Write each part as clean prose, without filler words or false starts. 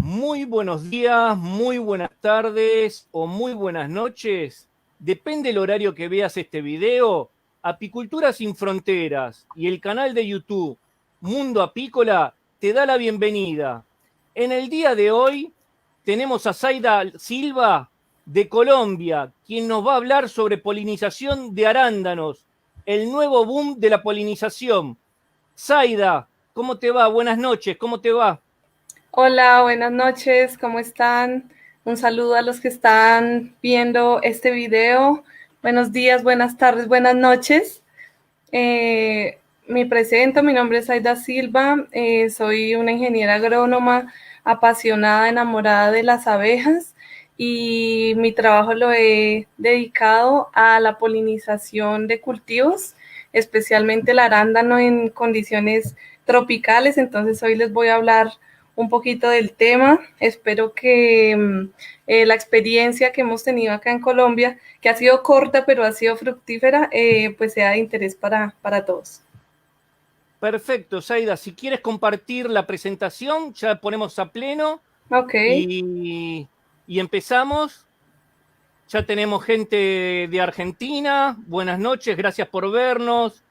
Muy buenos días, muy buenas tardes o muy buenas noches. Depende del horario que veas este video. Apicultura sin Fronteras y el canal de YouTube Mundo Apícola te da la bienvenida. En el día de hoy tenemos a Zaida Silva de Colombia, quien nos va a hablar sobre polinización de arándanos, el nuevo boom de la polinización. Zaida, ¿cómo te va? Buenas noches, ¿cómo te va? Hola, buenas noches, ¿cómo están? Un saludo a los que están viendo este video. Buenos días, buenas tardes, buenas noches. Me presento, mi nombre es Aida Silva, soy una ingeniera agrónoma apasionada, enamorada de las abejas y mi trabajo lo he dedicado a la polinización de cultivos, especialmente el arándano en condiciones tropicales. Entonces hoy les voy a hablar un poquito del tema. Espero que la experiencia que hemos tenido acá en Colombia, que ha sido corta pero ha sido fructífera, pues sea de interés para todos. Perfecto, Zaida. Si quieres compartir la presentación, ya ponemos a pleno Ok, y empezamos. Ya tenemos gente de Argentina. Buenas noches, gracias por vernos.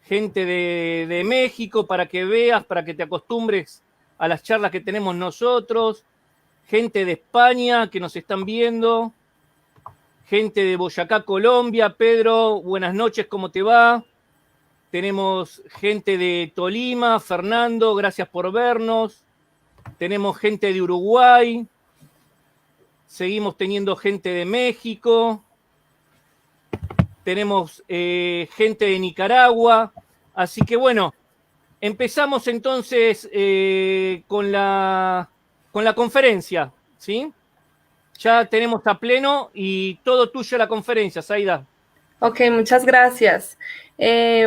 Gente de México, para que veas, para que te acostumbres a las charlas que tenemos nosotros. Gente de España que nos están viendo. Gente de Boyacá, Colombia. Pedro, buenas noches, ¿cómo te va? Tenemos gente de Tolima, Fernando, gracias por vernos. Tenemos gente de Uruguay, seguimos teniendo gente de México, tenemos gente de Nicaragua. Así que bueno, empezamos entonces con la conferencia, ¿sí? Ya tenemos a pleno y todo tuyo la conferencia, Zaida. ok, muchas gracias.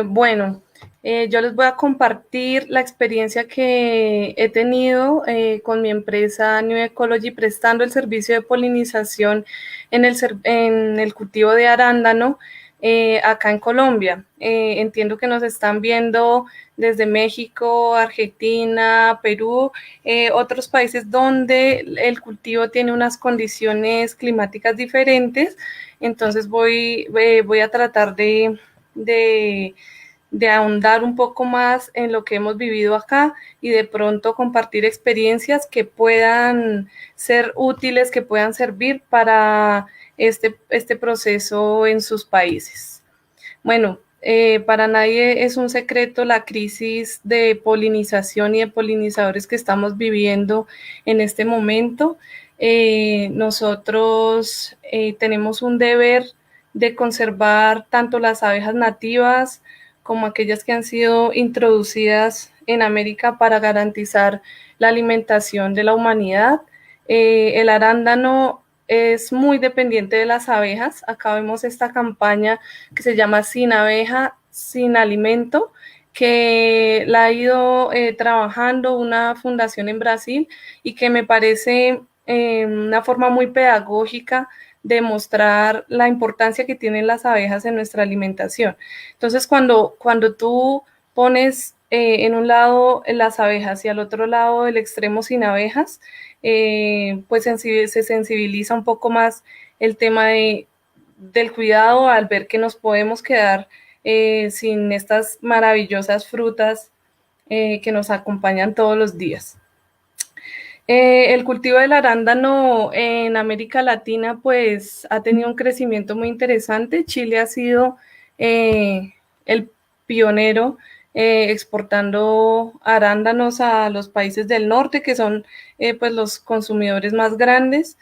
Bueno, yo les voy a compartir la experiencia que he tenido con mi empresa New Ecology prestando el servicio de polinización en el cultivo de arándano acá en Colombia. Entiendo que nos están viendo desde México, Argentina, Perú, otros países donde el cultivo tiene unas condiciones climáticas diferentes. Entonces voy a tratar de, de ahondar un poco más en lo que hemos vivido acá y de pronto compartir experiencias que puedan ser útiles, que puedan servir para este proceso en sus países. Bueno, para nadie es un secreto la crisis de polinización y de polinizadores que estamos viviendo en este momento. Nosotros tenemos un deber de conservar tanto las abejas nativas como aquellas que han sido introducidas en América para garantizar la alimentación de la humanidad. El arándano es muy dependiente de las abejas. Acá vemos esta campaña que se llama Sin abeja, sin alimento, que la ha ido trabajando una fundación en Brasil y que me parece una forma muy pedagógica de mostrar la importancia que tienen las abejas en nuestra alimentación. Entonces, cuando tú pones en un lado las abejas y al otro lado el extremo sin abejas, pues se sensibiliza un poco más el tema del cuidado al ver que nos podemos quedar sin estas maravillosas frutas que nos acompañan todos los días. El cultivo del arándano en América Latina pues ha tenido un crecimiento muy interesante. Chile ha sido el pionero exportando arándanos a los países del norte, que son pues los consumidores más grandes.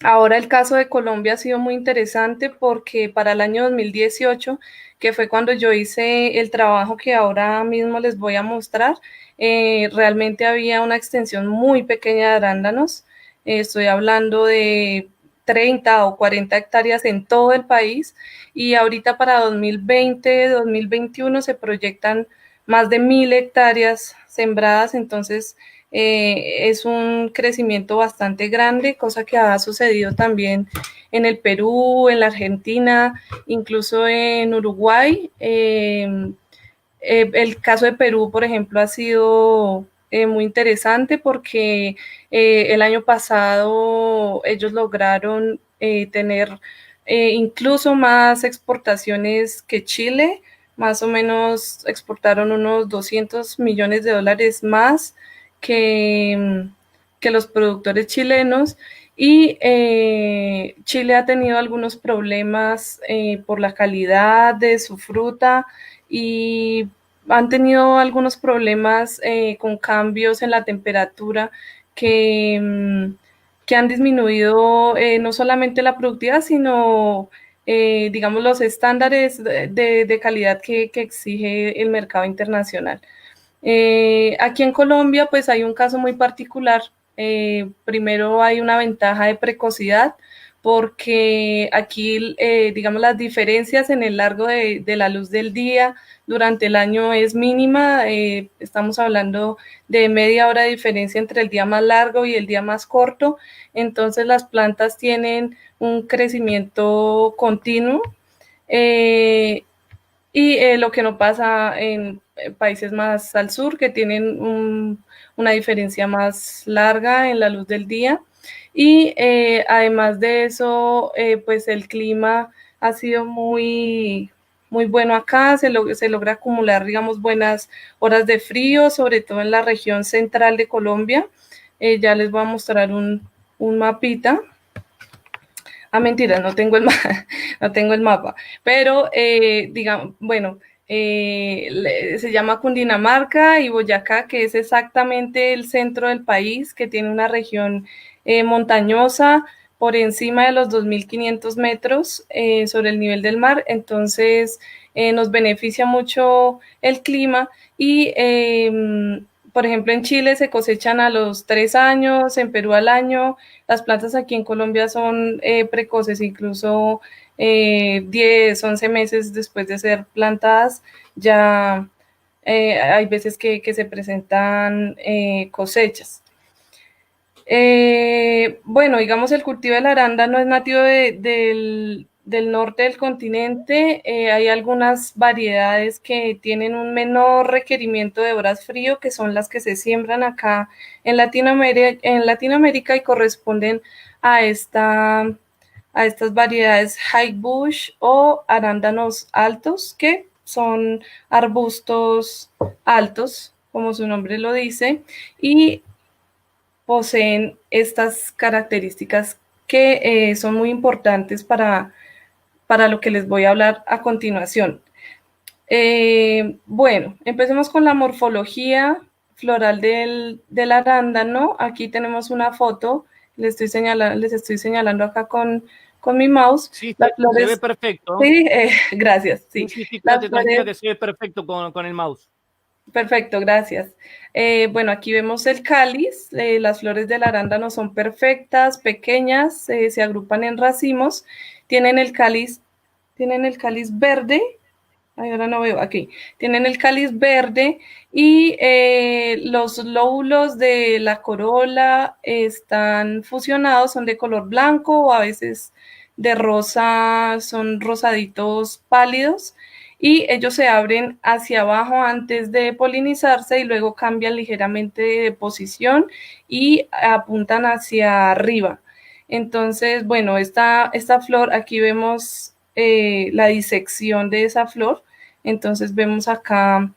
Ahora el caso de Colombia ha sido muy interesante porque para el año 2018, que fue cuando yo hice el trabajo que ahora mismo les voy a mostrar, realmente había una extensión muy pequeña de arándanos. Estoy hablando de 30 o 40 hectáreas en todo el país y ahorita para 2020, 2021 se proyectan más de 1.000 hectáreas sembradas. Entonces es un crecimiento bastante grande, cosa que ha sucedido también en el Perú, en la Argentina, incluso en Uruguay. El caso de Perú, por ejemplo, ha sido muy interesante porque el año pasado ellos lograron tener incluso más exportaciones que Chile, más o menos exportaron unos 200 millones de dólares más que, que los productores chilenos. Y Chile ha tenido algunos problemas por la calidad de su fruta y han tenido algunos problemas con cambios en la temperatura que, que han disminuido no solamente la productividad, sino digamos los estándares de calidad que exige el mercado internacional. Aquí en Colombia, pues hay un caso muy particular. Primero hay una ventaja de precocidad porque aquí, digamos, las diferencias en el largo de la luz del día durante el año es mínima. Estamos hablando de media hora de diferencia entre el día más largo y el día más corto. Entonces las plantas tienen un crecimiento continuo. Y lo que no pasa en países más al sur, que tienen una diferencia más larga en la luz del día. Y además de eso, pues el clima ha sido muy bueno acá, se logra acumular, digamos, buenas horas de frío, sobre todo en la región central de Colombia. Ya les voy a mostrar un mapita. Ah, mentira, no tengo el, no tengo el mapa, pero digamos, bueno, se llama Cundinamarca y Boyacá, que es exactamente el centro del país, que tiene una región montañosa por encima de los 2.500 metros sobre el nivel del mar, entonces nos beneficia mucho el clima y por ejemplo, en Chile se cosechan a los 3 años, en Perú al año. Las plantas aquí en Colombia son precoces, incluso 10, 11 meses después de ser plantadas, ya hay veces que se presentan cosechas. Bueno, digamos, el cultivo de la arándano es nativo del norte del continente. Hay algunas variedades que tienen un menor requerimiento de horas frío, que son las que se siembran acá en Latinoamérica y corresponden a, a estas variedades high bush o arándanos altos, que son arbustos altos, como su nombre lo dice, y poseen estas características que son muy importantes para lo que les voy a hablar a continuación. Bueno, empecemos con la morfología floral del arándano. Aquí tenemos una foto, les estoy señalando acá con mi mouse. Sí, Las se ve flores, perfecto. sí, gracias, sí. Sí, sí, Las quédate tranquila flores, que se ve perfecto con el mouse. perfecto, gracias. Bueno, aquí vemos el cáliz. Las flores del arándano son perfectas, pequeñas, se agrupan en racimos. Tienen el cáliz, tienen el cáliz verde. Ay, ahora no veo, aquí. Tienen el cáliz verde y los lóbulos de la corola están fusionados, son de color blanco o a veces de rosa, son rosaditos pálidos y ellos se abren hacia abajo antes de polinizarse y luego cambian ligeramente de posición y apuntan hacia arriba. Entonces, bueno, esta flor, aquí vemos la disección de esa flor. Entonces vemos acá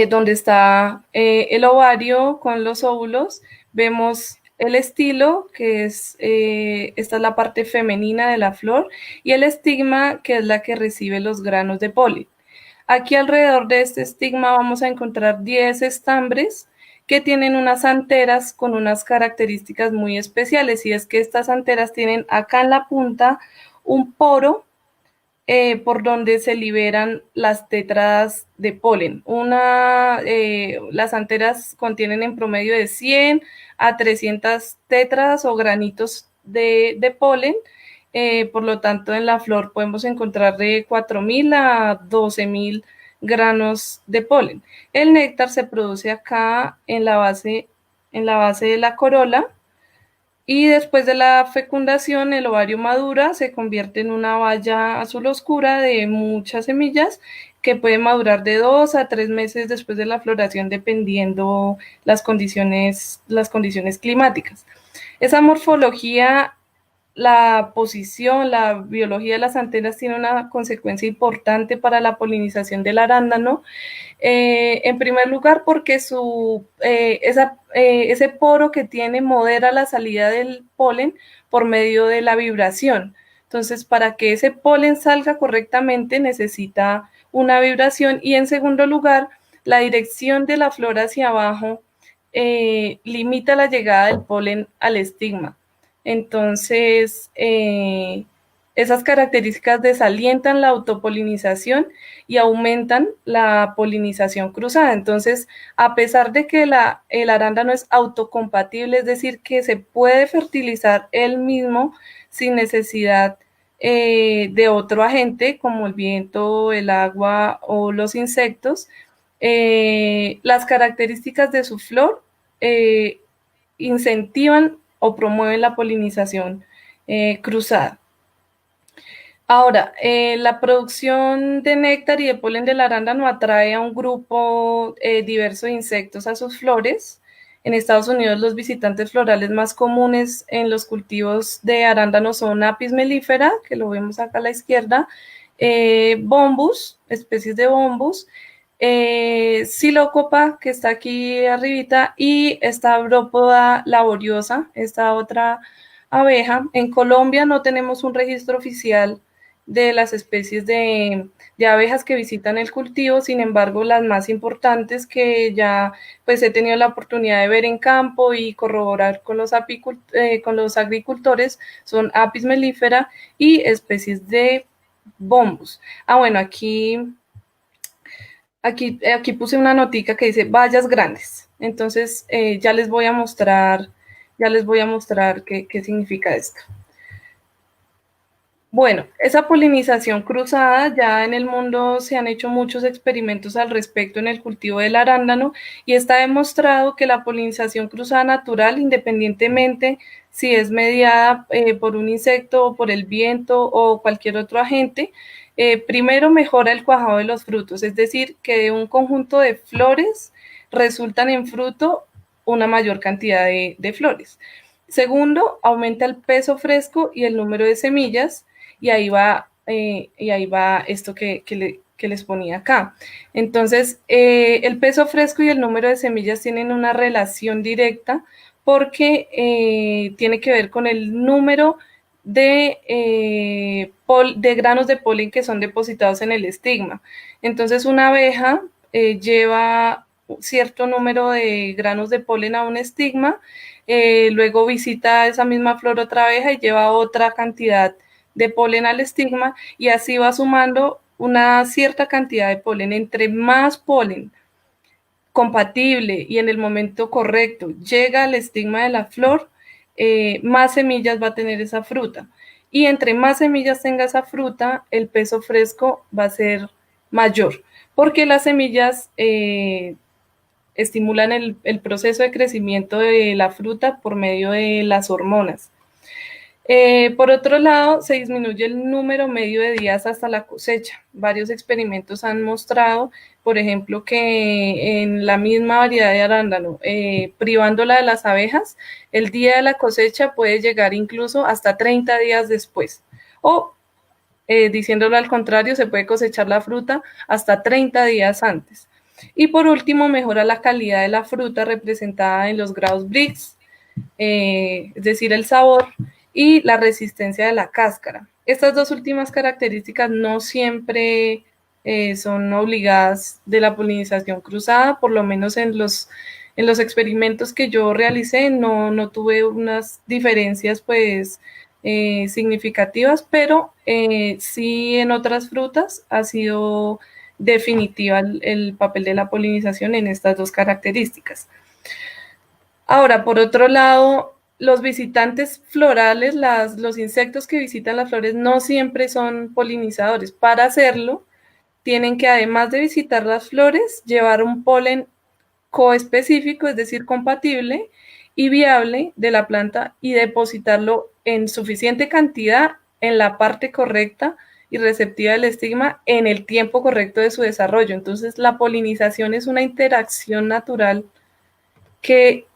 donde está el ovario con los óvulos, vemos el estilo, que es, esta es la parte femenina de la flor, y el estigma, que es la que recibe los granos de polen. Aquí alrededor de este estigma vamos a encontrar 10 estambres que tienen unas anteras con unas características muy especiales, y es que estas anteras tienen acá en la punta un poro por donde se liberan las tétradas de polen. Las anteras contienen en promedio de 100 a 300 tétradas o granitos de polen. Por lo tanto, en la flor podemos encontrar de 4.000 a 12.000 granos de polen. El néctar se produce acá en la base de la corola. Y después de la fecundación, el ovario madura, se convierte en una baya azul oscura de muchas semillas que puede madurar de 2 a 3 meses después de la floración, dependiendo las condiciones climáticas. Esa morfología, la posición, la biología de las antenas tiene una consecuencia importante para la polinización del arándano. En primer lugar, porque ese poro que tiene modera la salida del polen por medio de la vibración. Entonces, para que ese polen salga correctamente necesita una vibración. Y en segundo lugar, la dirección de la flor hacia abajo limita la llegada del polen al estigma. Entonces, esas características desalientan la autopolinización y aumentan la polinización cruzada. Entonces, a pesar de que el arándano es autocompatible, es decir, que se puede fertilizar él mismo sin necesidad de otro agente como el viento, el agua o los insectos, las características de su flor incentivan o promueven la polinización cruzada. Ahora, la producción de néctar y de polen del arándano atrae a un grupo diverso de insectos a sus flores. En Estados Unidos, los visitantes florales más comunes en los cultivos de arándano son Apis mellifera, que lo vemos acá a la izquierda, Bombus, especies de Bombus, Psilocopa, que está aquí arribita, y esta Brópoda laboriosa, esta otra abeja. En Colombia no tenemos un registro oficial de las especies de abejas que visitan el cultivo. Sin embargo, las más importantes que ya pues he tenido la oportunidad de ver en campo y corroborar con los agricultores son Apis mellifera y especies de Bombus. Bueno, aquí puse una notica que dice bayas grandes. Entonces, ya les voy a mostrar qué significa esto. Bueno, esa polinización cruzada, ya en el mundo se han hecho muchos experimentos al respecto en el cultivo del arándano y está demostrado que la polinización cruzada natural, independientemente si es mediada por un insecto o por el viento o cualquier otro agente, primero mejora el cuajado de los frutos, es decir, que de un conjunto de flores resultan en fruto una mayor cantidad de flores. Segundo, aumenta el peso fresco y el número de semillas. Y ahí va esto que les ponía acá. Entonces, el peso fresco y el número de semillas tienen una relación directa porque tiene que ver con el número de granos de polen que son depositados en el estigma. Entonces, una abeja lleva cierto número de granos de polen a un estigma, luego visita esa misma flor otra abeja y lleva otra cantidad de polen al estigma y así va sumando una cierta cantidad de polen. Entre más polen compatible y en el momento correcto llega al estigma de la flor, más semillas va a tener esa fruta. Y entre más semillas tenga esa fruta, el peso fresco va a ser mayor, porque las semillas estimulan el proceso de crecimiento de la fruta por medio de las hormonas. Por otro lado, se disminuye el número medio de días hasta la cosecha. Varios experimentos han mostrado, por ejemplo, que en la misma variedad de arándano, privándola de las abejas, el día de la cosecha puede llegar incluso hasta 30 días después. O, diciéndolo al contrario, se puede cosechar la fruta hasta 30 días antes. Y por último, mejora la calidad de la fruta representada en los grados Brix, es decir, el sabor y la resistencia de la cáscara. Estas dos últimas características no siempre son obligadas de la polinización cruzada, por lo menos en los experimentos que yo realicé no tuve unas diferencias pues significativas, pero sí en otras frutas ha sido definitiva el papel de la polinización en estas dos características. Ahora, por otro lado, los visitantes florales, los insectos que visitan las flores no siempre son polinizadores. Para hacerlo, tienen que, además de visitar las flores, llevar un polen coespecífico, es decir, compatible y viable de la planta y depositarlo en suficiente cantidad en la parte correcta y receptiva del estigma en el tiempo correcto de su desarrollo. Entonces, la polinización es una interacción natural que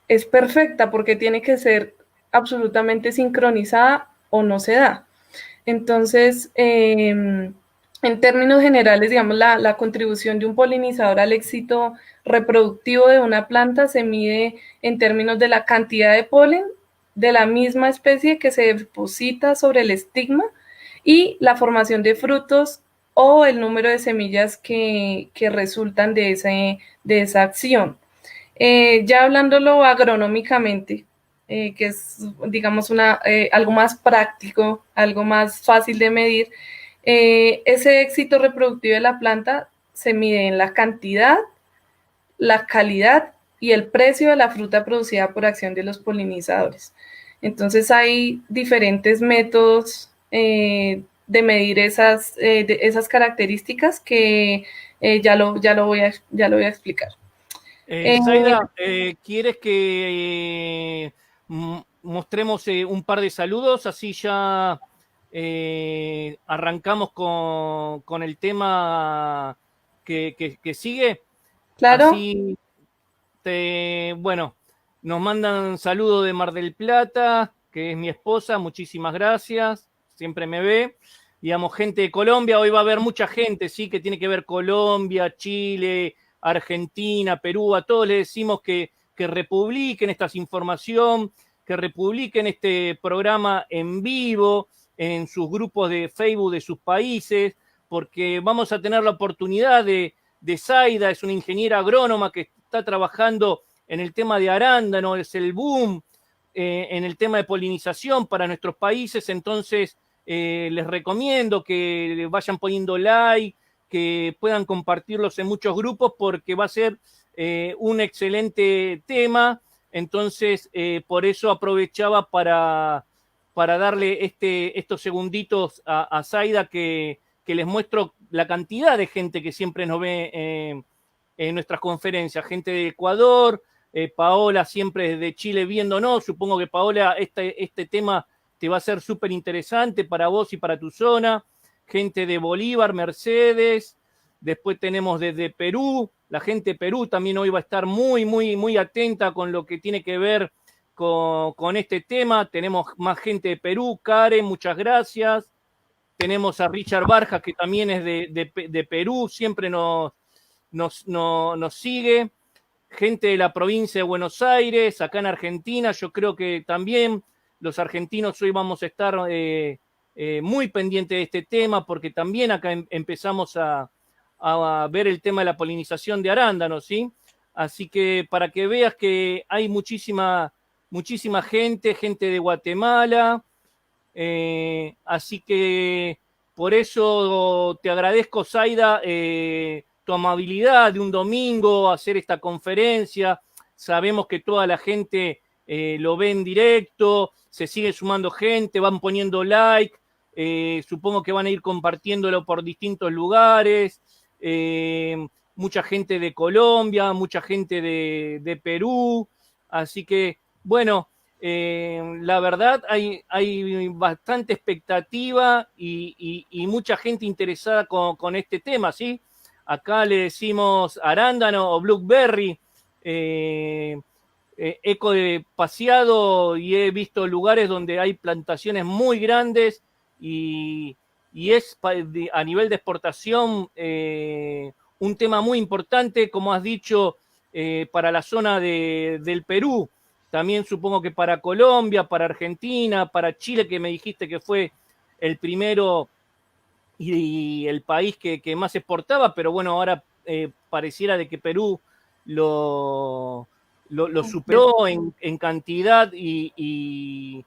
es perfecta porque tiene que ser absolutamente sincronizada o no se da. Entonces, en términos generales, digamos, la contribución de un polinizador al éxito reproductivo de una planta se mide en términos de la cantidad de polen de la misma especie que se deposita sobre el estigma y la formación de frutos o el número de semillas que resultan de esa acción. Ya hablándolo agronómicamente, que es, digamos, algo más práctico, algo más fácil de medir, ese éxito reproductivo de la planta se mide en la cantidad, la calidad y el precio de la fruta producida por acción de los polinizadores. Entonces hay diferentes métodos de medir esas características que ya lo voy a explicar. Zaida, ¿quieres que mostremos un par de saludos? Así ya arrancamos con el tema que sigue. Claro. Así, bueno, nos mandan saludos de Mar del Plata, que es mi esposa, muchísimas gracias, siempre me ve. Digamos, gente de Colombia, hoy va a haber mucha gente, sí, que tiene que ver Colombia, Chile, Argentina, Perú, a todos les decimos que republiquen esta información, que republiquen este programa en vivo en sus grupos de Facebook de sus países, porque vamos a tener la oportunidad de Zaida, es una ingeniera agrónoma que está trabajando en el tema de arándano, es el boom en el tema de polinización para nuestros países, entonces les recomiendo que vayan poniendo like, que puedan compartirlos en muchos grupos porque va a ser un excelente tema. Entonces, por eso aprovechaba para darle estos segunditos a Zaida que les muestro la cantidad de gente que siempre nos ve en nuestras conferencias. Gente de Ecuador, Paola siempre desde Chile viéndonos. Supongo que Paola, este tema te va a ser súper interesante para vos y para tu zona. Gente de Bolívar, Mercedes. Después tenemos desde Perú, la gente de Perú también hoy va a estar muy, muy, muy atenta con lo que tiene que ver con este tema. Tenemos más gente de Perú, Karen, muchas gracias. Tenemos a Richard Barjas, que también es de Perú, siempre nos sigue. Gente de la provincia de Buenos Aires, acá en Argentina, yo creo que también los argentinos hoy vamos a estar muy pendientes de este tema, porque también acá empezamos a ver el tema de la polinización de arándanos, ¿sí? Así que para que veas que hay muchísima gente de Guatemala, así que por eso te agradezco, Zaida, tu amabilidad de un domingo, hacer esta conferencia. Sabemos que toda la gente lo ve en directo, se sigue sumando gente, van poniendo like, supongo que van a ir compartiéndolo por distintos lugares. Mucha gente de Colombia, mucha gente de Perú, así que, bueno, la verdad hay bastante expectativa y mucha gente interesada con este tema, ¿sí? Acá le decimos arándano o blueberry, eco de paseado y he visto lugares donde hay plantaciones muy grandes y es a nivel de exportación un tema muy importante, como has dicho, para la zona del Perú. También supongo que para Colombia, para Argentina, para Chile, que me dijiste que fue el primero y el país que más exportaba, pero bueno, ahora pareciera de que Perú lo superó en cantidad y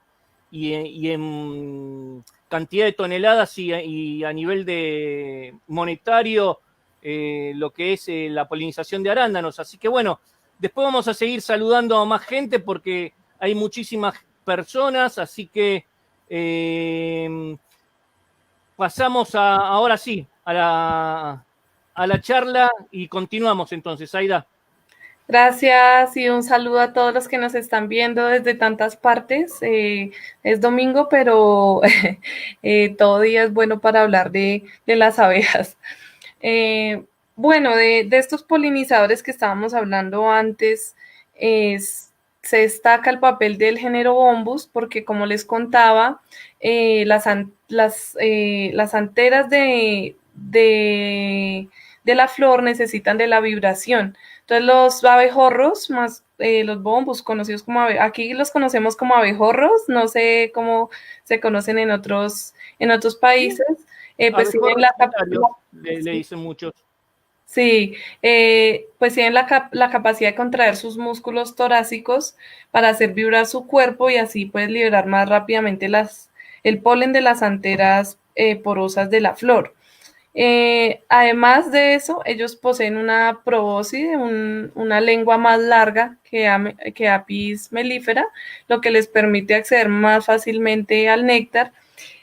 en cantidad de toneladas y a nivel de monetario lo que es la polinización de arándanos. Así que bueno, después vamos a seguir saludando a más gente porque hay muchísimas personas, así que pasamos ahora sí a la charla y continuamos entonces, Aida. Gracias y un saludo a todos los que nos están viendo desde tantas partes. Es domingo, pero todo día es bueno para hablar de las abejas. Eh, bueno, de estos polinizadores que estábamos hablando antes, es- se destaca el papel del género Bombus porque, como les contaba, las anteras de la flor necesitan de la vibración. Entonces los abejorros, más los bombos, conocidos como aquí los conocemos como abejorros, no sé cómo se conocen en otros Sí, países, pues tienen abejorros solitarios, le sí, dicen muchos. sí, pues tienen la capacidad de contraer sus músculos torácicos para hacer vibrar su cuerpo y así pues liberar más rápidamente el polen de las anteras porosas de la flor. Además de eso, ellos poseen una probóscide, una lengua más larga que Apis mellifera, lo que les permite acceder más fácilmente al néctar.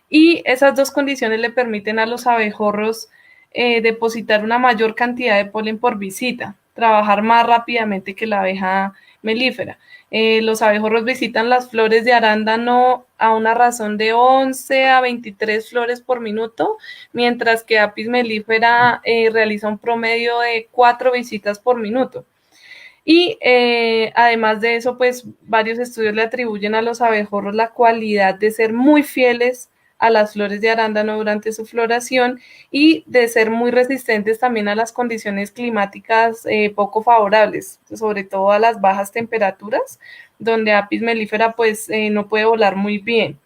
Y esas dos condiciones le permiten a los abejorros depositar una mayor cantidad de polen por visita, trabajar más rápidamente que la abeja melífera. Los abejorros visitan las flores de arándano a una razón de 11 a 23 flores por minuto, mientras que Apis mellifera realiza un promedio de 4 visitas por minuto. Y además de eso, pues varios estudios le atribuyen a los abejorros la cualidad de ser muy fieles a las flores de arándano durante su floración y de ser muy resistentes también a las condiciones climáticas poco favorables, sobre todo a las bajas temperaturas, donde Apis mellifera pues no puede volar muy bien.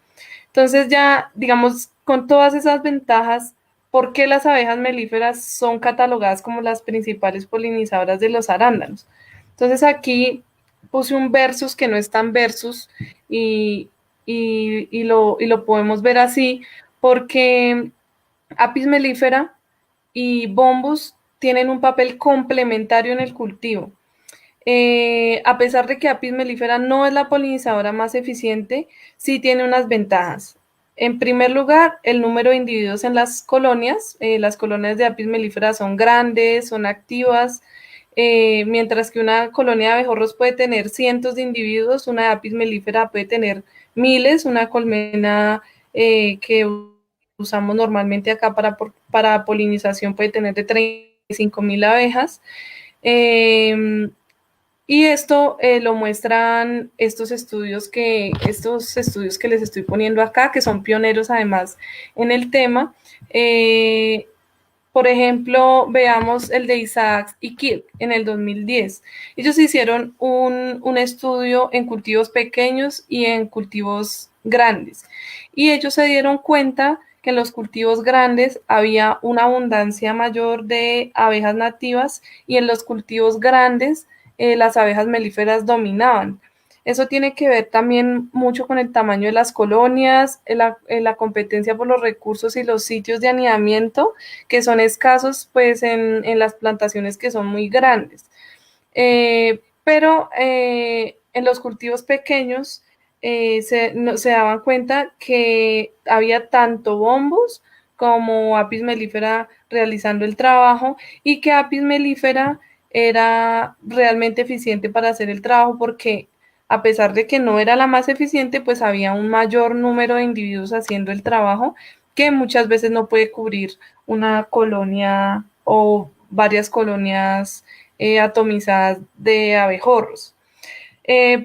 Entonces ya, digamos, con todas esas ventajas, ¿por qué las abejas melíferas son catalogadas como las principales polinizadoras de los arándanos? Entonces aquí puse un versus que no es tan versus y, y lo podemos ver así porque Apis mellifera y Bombus tienen un papel complementario en el cultivo. A pesar de que Apis mellifera no es la polinizadora más eficiente, sí tiene unas ventajas. En primer lugar, el número de individuos en las colonias de Apis mellifera son grandes, son activas, mientras que una colonia de abejorros puede tener cientos de individuos, una de Apis mellifera puede tener miles, una colmena que usamos normalmente acá para polinización puede tener de 35.000 abejas. Eh, y esto lo muestran estos estudios que les estoy poniendo acá, que son pioneros además en el tema. Eh, por ejemplo, veamos el de Isaacs y Kirk en el 2010. Ellos hicieron un estudio en cultivos pequeños y en cultivos grandes. Y ellos se dieron cuenta que en los cultivos grandes había una abundancia mayor de abejas nativas y en los cultivos grandes las abejas melíferas dominaban. Eso tiene que ver también mucho con el tamaño de las colonias, la competencia por los recursos y los sitios de anidamiento que son escasos pues en las plantaciones que son muy grandes. Pero en los cultivos pequeños se daban cuenta que había tanto bombos como Apis mellifera realizando el trabajo y que Apis mellifera era realmente eficiente para hacer el trabajo porque a pesar de que no era la más eficiente, pues había un mayor número de individuos haciendo el trabajo que muchas veces no puede cubrir una colonia o varias colonias atomizadas de abejorros.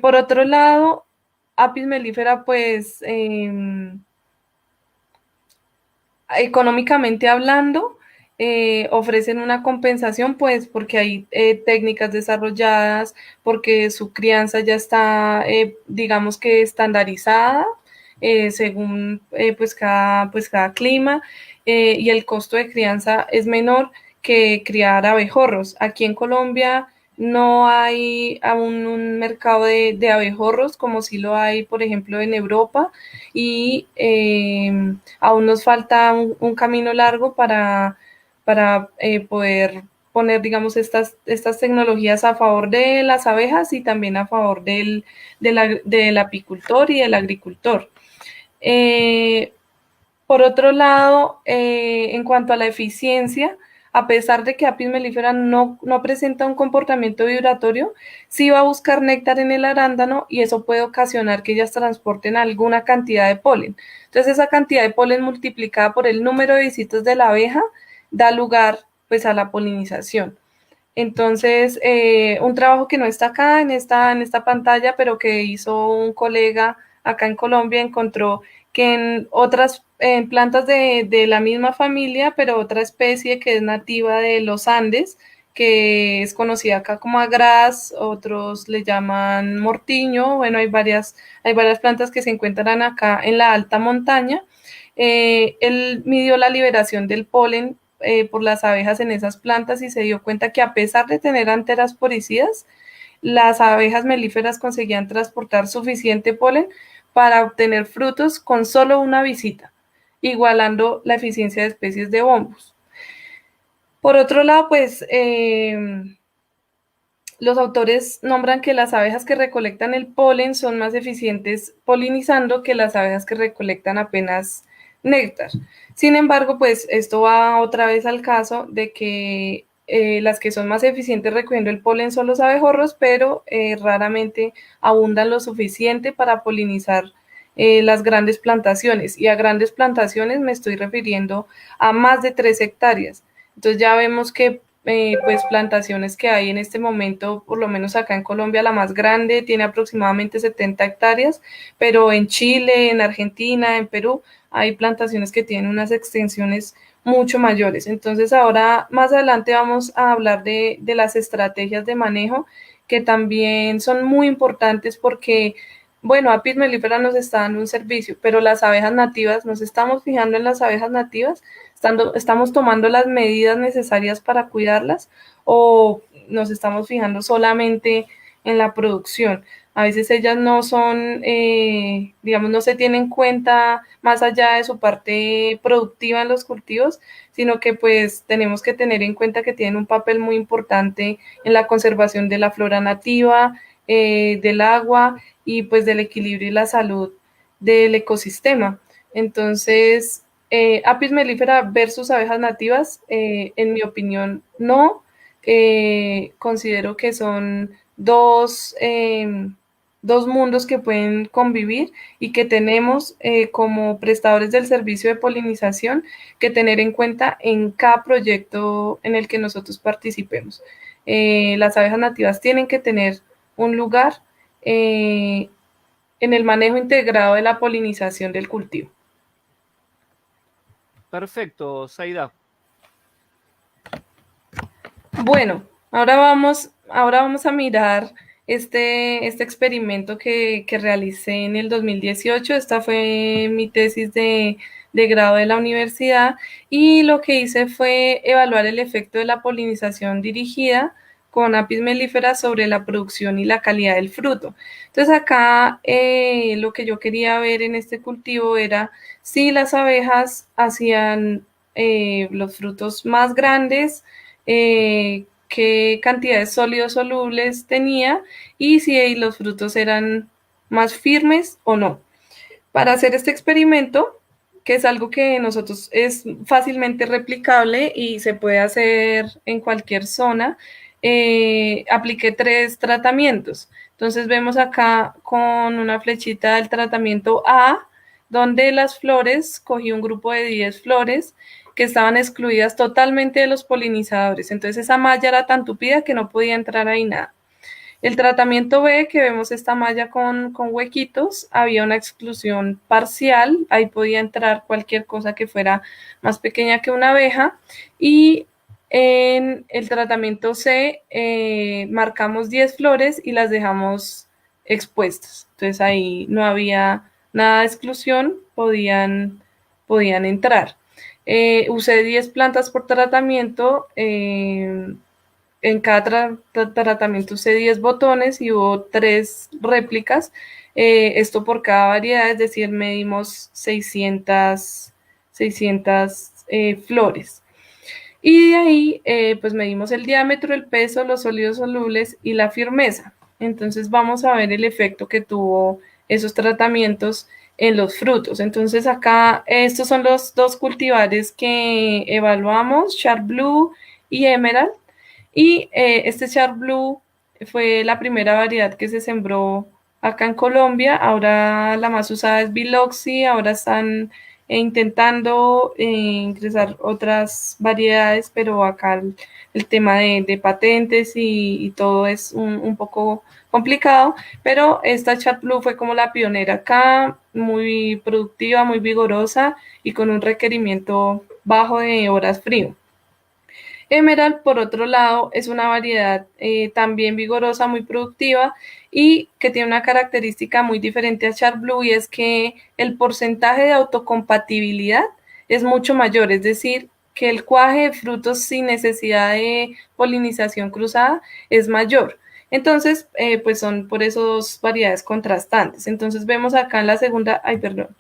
Por otro lado, Apis mellifera, pues económicamente hablando, ofrecen una compensación, pues porque hay técnicas desarrolladas, porque su crianza ya está, digamos que estandarizada, según pues cada clima, y el costo de crianza es menor que criar abejorros. Aquí en Colombia no hay aún un mercado de abejorros como si lo hay, por ejemplo, en Europa, y aún nos falta un camino largo para poder poner, digamos, estas tecnologías a favor de las abejas y también a favor del apicultor y del agricultor. Eh, por otro lado, en cuanto a la eficiencia, a pesar de que Apis mellifera no presenta un comportamiento vibratorio, sí va a buscar néctar en el arándano y eso puede ocasionar que ellas transporten alguna cantidad de polen. Entonces esa cantidad de polen multiplicada por el número de visitas de la abeja da lugar pues a la polinización. Entonces, un trabajo que no está acá en esta pantalla, pero que hizo un colega acá en Colombia, encontró que en otras plantas de la misma familia, pero otra especie que es nativa de los Andes, que es conocida acá como agraz, otros le llaman mortiño, bueno, hay varias plantas que se encuentran acá en la alta montaña. Él midió la liberación del polen por las abejas en esas plantas y se dio cuenta que a pesar de tener anteras poricidas, las abejas melíferas conseguían transportar suficiente polen para obtener frutos con solo una visita, igualando la eficiencia de especies de bombos. Por otro lado, pues los autores nombran que las abejas que recolectan el polen son más eficientes polinizando que las abejas que recolectan apenas néctar. Sin embargo, pues esto va otra vez al caso de que las que son más eficientes recogiendo el polen son los abejorros, pero raramente abundan lo suficiente para polinizar las grandes plantaciones. Y a grandes plantaciones me estoy refiriendo a más de 3 hectáreas. Entonces ya vemos que pues plantaciones que hay en este momento, por lo menos acá en Colombia, la más grande tiene aproximadamente 70 hectáreas, pero en Chile, en Argentina, en Perú, hay plantaciones que tienen unas extensiones mucho mayores. Entonces ahora más adelante vamos a hablar de las estrategias de manejo que también son muy importantes porque, bueno, Apis mellifera nos está dando un servicio, pero las abejas nativas, nos estamos fijando en las abejas nativas, estamos tomando las medidas necesarias para cuidarlas o nos estamos fijando solamente en la producción. A veces ellas no son, digamos, no se tienen en cuenta más allá de su parte productiva en los cultivos, sino que pues tenemos que tener en cuenta que tienen un papel muy importante en la conservación de la flora nativa, del agua y pues del equilibrio y la salud del ecosistema. Entonces, Apis mellifera versus abejas nativas, en mi opinión, no. Considero que son dos mundos que pueden convivir y que tenemos como prestadores del servicio de polinización que tener en cuenta en cada proyecto en el que nosotros participemos. Las abejas nativas tienen que tener un lugar en el manejo integrado de la polinización del cultivo. Perfecto, Zaida. Bueno, ahora vamos a mirar este experimento que realicé en el 2018. Esta fue mi tesis de grado de la universidad y lo que hice fue evaluar el efecto de la polinización dirigida con Apis mellifera sobre la producción y la calidad del fruto. Entonces acá lo que yo quería ver en este cultivo era si las abejas hacían los frutos más grandes, qué cantidades sólidos solubles tenía y si los frutos eran más firmes o no. Para hacer este experimento, que es algo que nosotros es fácilmente replicable y se puede hacer en cualquier zona, apliqué 3 tratamientos. Entonces vemos acá con una flechita el tratamiento A, donde las flores, cogí un grupo de 10 flores que estaban excluidas totalmente de los polinizadores. Entonces esa malla era tan tupida que no podía entrar ahí nada. El tratamiento B, que vemos esta malla con huequitos, había una exclusión parcial, ahí podía entrar cualquier cosa que fuera más pequeña que una abeja. Y en el tratamiento C marcamos 10 flores y las dejamos expuestas. Entonces ahí no había nada de exclusión, podían entrar. Usé 10 plantas por tratamiento. En cada tratamiento usé 10 botones y hubo 3 réplicas. Esto por cada variedad, es decir, medimos 600 flores. Y de ahí, pues medimos el diámetro, el peso, los sólidos solubles y la firmeza. Entonces vamos a ver el efecto que tuvo esos tratamientos en los frutos. Entonces acá estos son los dos cultivares que evaluamos, Char Blue y Emerald. Y este Char Blue fue la primera variedad que se sembró acá en Colombia. Ahora la más usada es Biloxi, ahora están intentando ingresar otras variedades, pero acá el tema de patentes y todo es un poco complicado, pero esta Chat Blue fue como la pionera acá, muy productiva, muy vigorosa y con un requerimiento bajo de horas frío. Emerald, por otro lado, es una variedad también vigorosa, muy productiva y que tiene una característica muy diferente a Char Blue y es que el porcentaje de autocompatibilidad es mucho mayor, es decir, que el cuaje de frutos sin necesidad de polinización cruzada es mayor. Entonces, pues son por eso dos variedades contrastantes. Entonces vemos acá en la segunda, ay, perdón,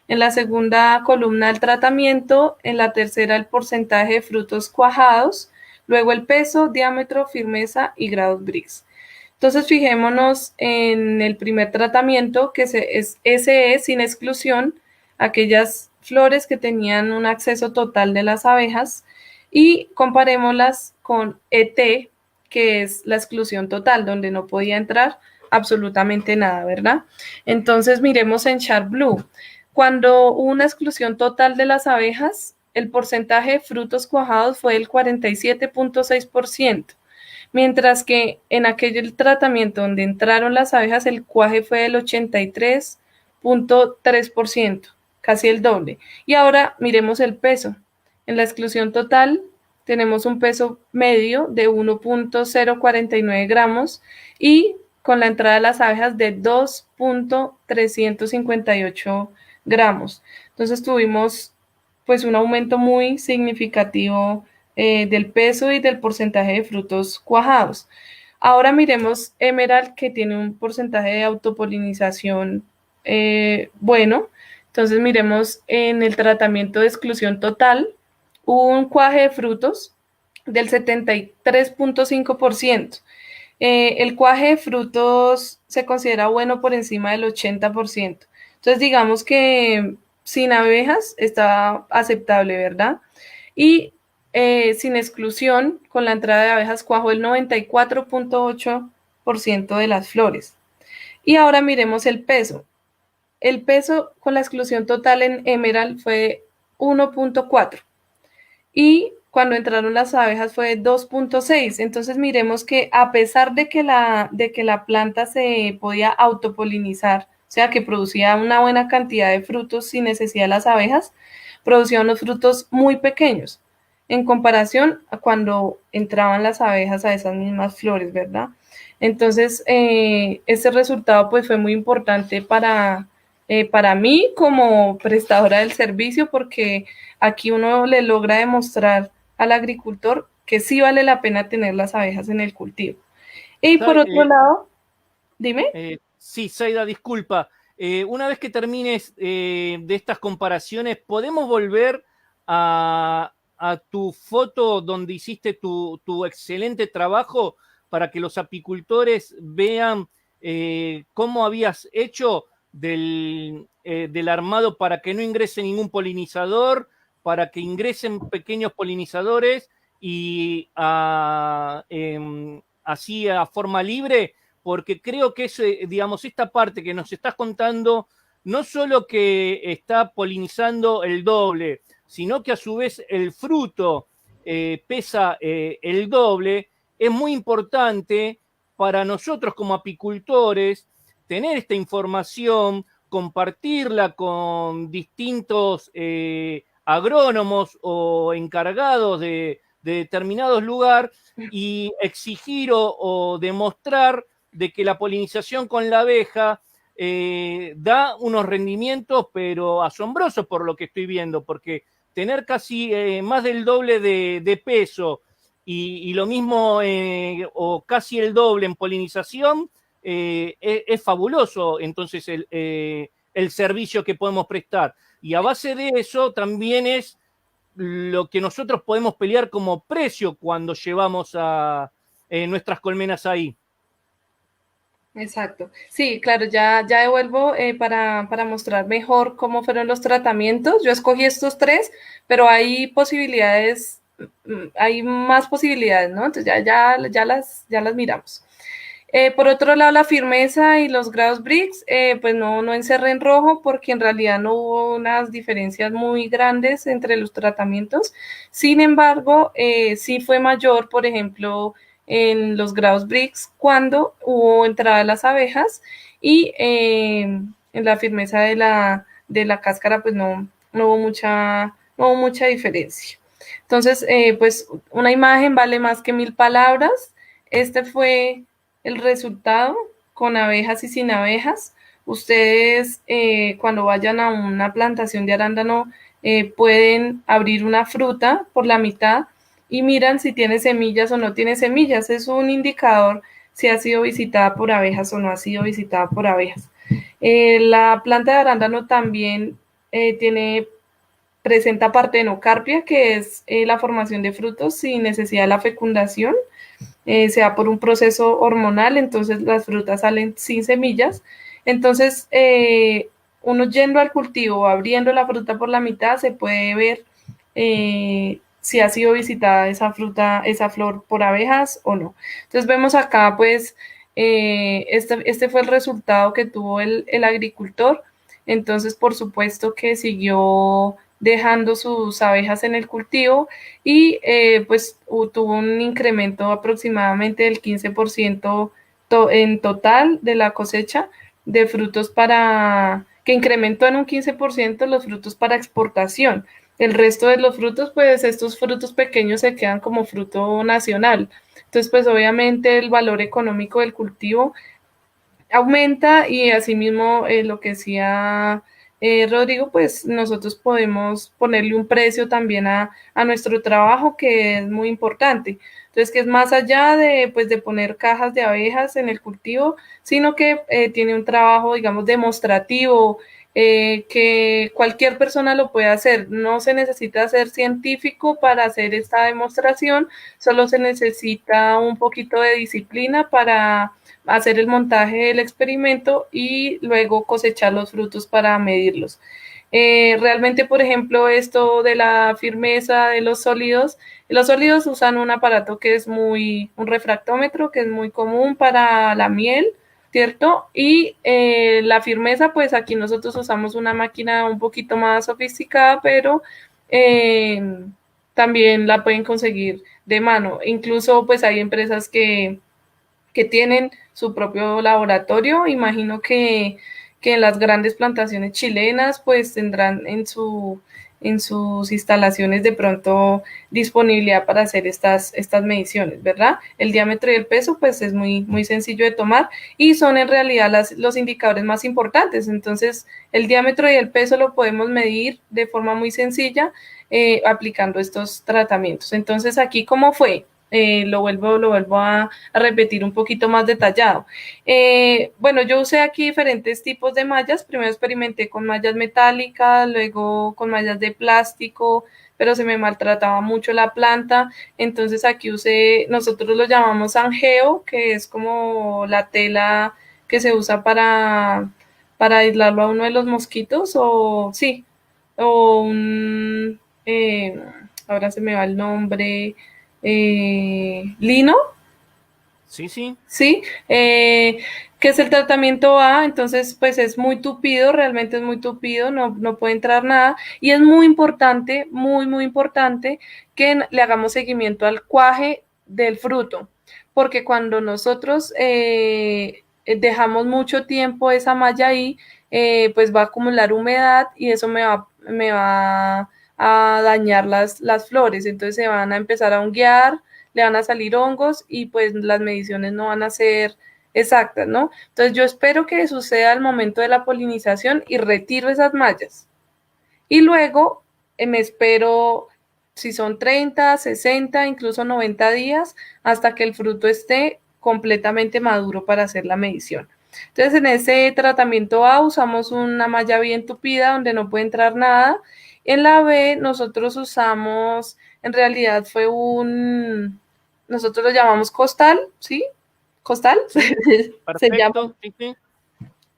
en la segunda columna el tratamiento, en la tercera el porcentaje de frutos cuajados, luego el peso, diámetro, firmeza y grados Brix. Entonces fijémonos en el primer tratamiento que es SE sin exclusión, aquellas flores que tenían un acceso total de las abejas y comparémoslas con ET, que es la exclusión total, donde no podía entrar absolutamente nada, ¿verdad? Entonces miremos en Chart Blue. Cuando hubo una exclusión total de las abejas, el porcentaje de frutos cuajados fue del 47.6%, mientras que en aquel tratamiento donde entraron las abejas, el cuaje fue del 83.3%, casi el doble. Y ahora miremos el peso. En la exclusión total tenemos un peso medio de 1.049 gramos y con la entrada de las abejas de 2.358 gramos. Entonces tuvimos pues un aumento muy significativo del peso y del porcentaje de frutos cuajados. Ahora miremos Emerald, que tiene un porcentaje de autopolinización bueno. Entonces miremos en el tratamiento de exclusión total, hubo un cuaje de frutos del 73.5%. El cuaje de frutos se considera bueno por encima del 80%. Entonces, digamos que sin abejas está aceptable, ¿verdad? Y sin exclusión, con la entrada de abejas, cuajó el 94.8% de las flores. Y ahora miremos el peso. El peso con la exclusión total en Emerald fue 1.4 y cuando entraron las abejas fue 2.6. Entonces miremos que a pesar de que la planta se podía autopolinizar, o sea que producía una buena cantidad de frutos sin necesidad de las abejas, producía unos frutos muy pequeños en comparación a cuando entraban las abejas a esas mismas flores, ¿verdad? Entonces, este resultado pues fue muy importante para mí como prestadora del servicio porque aquí uno le logra demostrar al agricultor que sí vale la pena tener las abejas en el cultivo. Y por otro lado, dime. Sí, Zaida, disculpa. Una vez que termines de estas comparaciones, ¿podemos volver a tu foto donde hiciste tu excelente trabajo para que los apicultores vean cómo habías hecho del armado para que no ingrese ningún polinizador, para que ingresen pequeños polinizadores y así a forma libre? Porque creo que es, digamos, esta parte que nos estás contando, no solo que está polinizando el doble, sino que a su vez el fruto pesa el doble, es muy importante para nosotros como apicultores tener esta información, compartirla con distintos agrónomos o encargados de determinados lugares y exigir o demostrar de que la polinización con la abeja da unos rendimientos, pero asombrosos por lo que estoy viendo, porque tener casi más del doble de peso y lo mismo o casi el doble en polinización, es fabuloso entonces el servicio que podemos prestar. Y a base de eso también es lo que nosotros podemos pelear como precio cuando llevamos a nuestras colmenas ahí. Exacto. Sí, claro, ya devuelvo para mostrar mejor cómo fueron los tratamientos. Yo escogí estos tres, pero hay posibilidades, hay más posibilidades, ¿no? Entonces ya las miramos. Por otro lado, la firmeza y los grados Briggs, pues no encerré en rojo porque en realidad no hubo unas diferencias muy grandes entre los tratamientos. Sin embargo, sí fue mayor, por ejemplo, en los grados Briggs cuando hubo entrada de las abejas y en la firmeza de la cáscara, pues no hubo mucha diferencia. Entonces, pues una imagen vale más que 1000 palabras. Este fue el resultado con abejas y sin abejas. Ustedes cuando vayan a una plantación de arándano pueden abrir una fruta por la mitad y miran si tiene semillas o no tiene semillas. Es un indicador si ha sido visitada por abejas o no ha sido visitada por abejas. La planta de arándano también presenta partenocarpia, que es la formación de frutos sin necesidad de la fecundación. Se da por un proceso hormonal, entonces las frutas salen sin semillas. Entonces, uno yendo al cultivo, abriendo la fruta por la mitad, se puede ver si ha sido visitada esa fruta, esa flor por abejas o no. Entonces vemos acá, pues, este fue el resultado que tuvo el agricultor. Entonces, por supuesto que siguió dejando sus abejas en el cultivo y pues tuvo un incremento aproximadamente del 15% en total de la cosecha de frutos que incrementó en un 15% los frutos para exportación. El resto de los frutos, pues estos frutos pequeños se quedan como fruto nacional. Entonces, pues obviamente el valor económico del cultivo aumenta y asimismo lo que decía Rodrigo, pues nosotros podemos ponerle un precio también a nuestro trabajo que es muy importante. Entonces, que es más allá de, pues, de poner cajas de abejas en el cultivo, sino que tiene un trabajo, digamos, demostrativo, que cualquier persona lo puede hacer. No se necesita ser científico para hacer esta demostración, solo se necesita un poquito de disciplina para hacer el montaje del experimento y luego cosechar los frutos para medirlos. Realmente, por ejemplo, esto de la firmeza de los sólidos usan un aparato que es un refractómetro, que es muy común para la miel, ¿cierto? Y la firmeza, pues aquí nosotros usamos una máquina un poquito más sofisticada, pero eh, también la pueden conseguir de mano. Incluso, pues hay empresas que tienen su propio laboratorio. Imagino que en las grandes plantaciones chilenas pues tendrán en sus instalaciones de pronto disponibilidad para hacer estas mediciones, ¿verdad? El diámetro y el peso pues es muy sencillo de tomar y son en realidad los indicadores más importantes. Entonces el diámetro y el peso lo podemos medir de forma muy sencilla aplicando estos tratamientos. Entonces aquí, ¿cómo fue? Lo vuelvo a repetir un poquito más detallado. Bueno, yo usé aquí diferentes tipos de mallas. Primero experimenté con mallas metálicas, luego con mallas de plástico, pero se me maltrataba mucho la planta. Entonces aquí nosotros lo llamamos angeo, que es como la tela que se usa para aislarlo a uno de los mosquitos, o sí, o ahora se me va el nombre, lino, Sí, sí. ¿sí? Que es el tratamiento A, entonces pues es muy tupido, realmente es muy tupido, no puede entrar nada y es muy importante, muy importante que le hagamos seguimiento al cuaje del fruto, porque cuando nosotros dejamos mucho tiempo esa malla ahí, pues va a acumular humedad y eso me va a dañar las flores, entonces se van a empezar a honguear, le van a salir hongos y pues las mediciones no van a ser exactas, ¿no? Entonces yo espero que suceda al momento de la polinización y retiro esas mallas. Y luego me espero si son 30, 60, incluso 90 días hasta que el fruto esté completamente maduro para hacer la medición. Entonces en ese tratamiento A usamos una malla bien tupida donde no puede entrar nada. En la B nosotros usamos, en realidad nosotros lo llamamos costal, ¿sí? costal, Sí, se llama. perfecto. Sí, sí.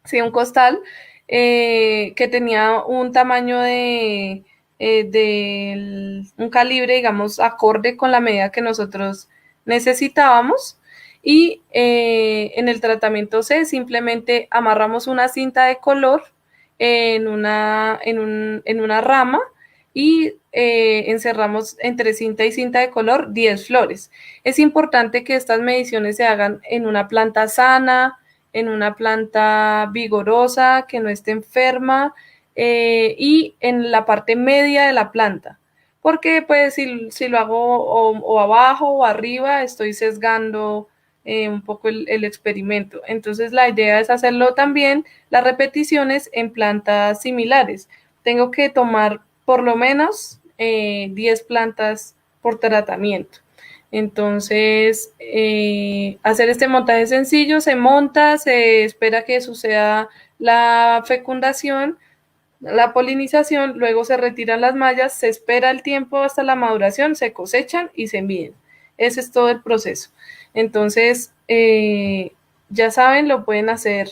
Sí, un costal que tenía un tamaño un calibre, digamos, acorde con la medida que nosotros necesitábamos. Y en el tratamiento C simplemente amarramos una cinta de color en una rama y encerramos entre cinta y cinta de color 10 flores. Es importante que estas mediciones se hagan en una planta sana, en una planta vigorosa, que no esté enferma y en la parte media de la planta. Porque pues si lo hago o abajo o arriba, estoy sesgando un poco el experimento. Entonces la idea es hacerlo también las repeticiones en plantas similares. Tengo que tomar por lo menos 10 plantas por tratamiento. Entonces, hacer este montaje sencillo, se monta, se espera que suceda la fecundación, la polinización, luego se retiran las mallas, se espera el tiempo hasta la maduración, se cosechan y se miden. Ese es todo el proceso. Entonces, ya saben, lo pueden hacer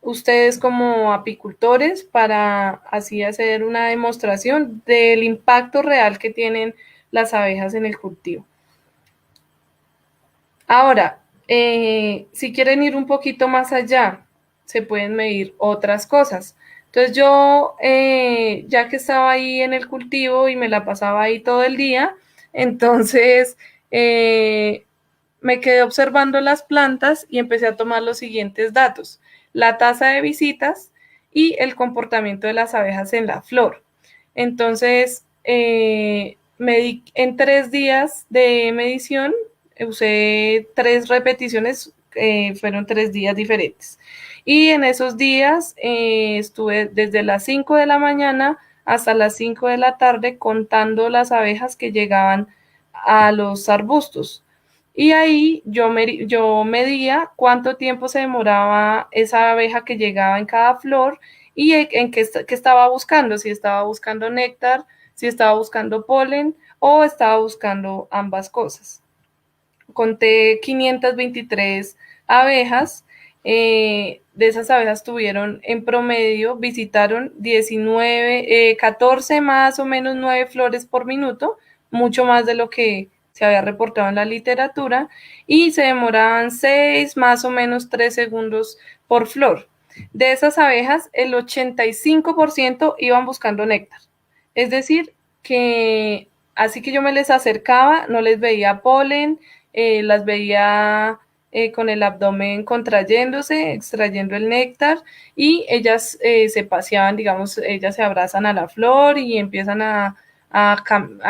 ustedes como apicultores para así hacer una demostración del impacto real que tienen las abejas en el cultivo. Ahora, si quieren ir un poquito más allá, se pueden medir otras cosas. Entonces yo, ya que estaba ahí en el cultivo y me la pasaba ahí todo el día, entonces me quedé observando las plantas y empecé a tomar los siguientes datos: la tasa de visitas y el comportamiento de las abejas en la flor. Entonces, medí en 3 días de medición, usé 3 repeticiones, fueron 3 días diferentes. Y en esos días estuve desde las 5 de la mañana hasta las 5 de la tarde contando las abejas que llegaban a los arbustos. Y ahí yo medía cuánto tiempo se demoraba esa abeja que llegaba en cada flor y en qué estaba buscando, si estaba buscando néctar, si estaba buscando polen o estaba buscando ambas cosas. Conté 523 abejas. De esas abejas tuvieron en promedio, visitaron 19, 14 más o menos 9 flores por minuto, mucho más de lo que se había reportado en la literatura, y se demoraban 6 más o menos 3 segundos por flor. De esas abejas, el 85% iban buscando néctar. Es decir, que así que yo me les acercaba, no les veía polen, las veía con el abdomen contrayéndose, extrayendo el néctar, y ellas se paseaban, digamos, ellas se abrazan a la flor y empiezan a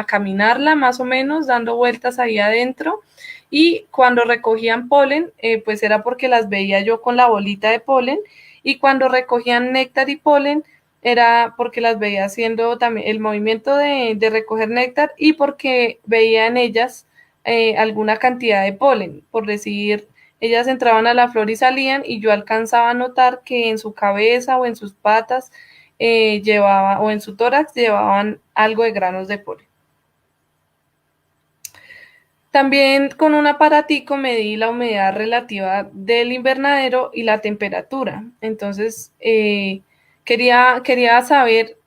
caminarla más o menos, dando vueltas ahí adentro. Y cuando recogían polen, pues era porque las veía yo con la bolita de polen, y cuando recogían néctar y polen, era porque las veía haciendo también el movimiento de recoger néctar y porque veía en ellas alguna cantidad de polen. Por decir, ellas entraban a la flor y salían y yo alcanzaba a notar que en su cabeza o en sus patas llevaba, o en su tórax llevaban algo de granos de polen. También con un aparatico medí la humedad relativa del invernadero y la temperatura. Entonces, quería saber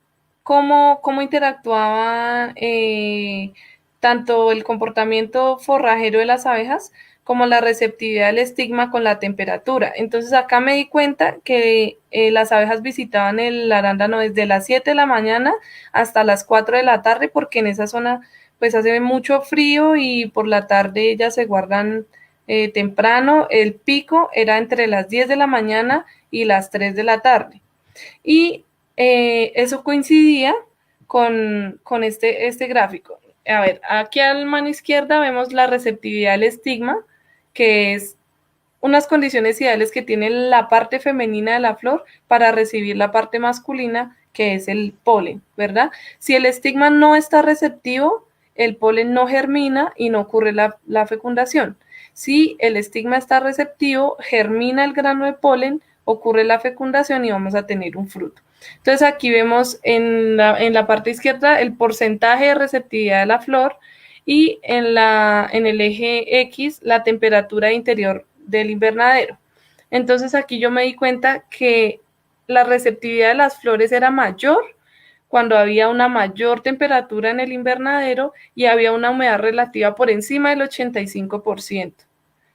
cómo interactuaba tanto el comportamiento forrajero de las abejas como la receptividad del estigma con la temperatura. Entonces acá me di cuenta que las abejas visitaban el arándano desde las 7 de la mañana hasta las 4 de la tarde, porque en esa zona pues hace mucho frío y por la tarde ellas se guardan temprano. El pico era entre las 10 de la mañana y las 3 de la tarde. Y eso coincidía con este gráfico. A ver, aquí a la mano izquierda vemos la receptividad del estigma, que es unas condiciones ideales que tiene la parte femenina de la flor para recibir la parte masculina, que es el polen, ¿verdad? Si el estigma no está receptivo, el polen no germina y no ocurre la fecundación. Si el estigma está receptivo, germina el grano de polen, ocurre la fecundación y vamos a tener un fruto. Entonces aquí vemos en la parte izquierda el porcentaje de receptividad de la flor y en el eje X la temperatura interior del invernadero. Entonces aquí yo me di cuenta que la receptividad de las flores era mayor cuando había una mayor temperatura en el invernadero y había una humedad relativa por encima del 85%.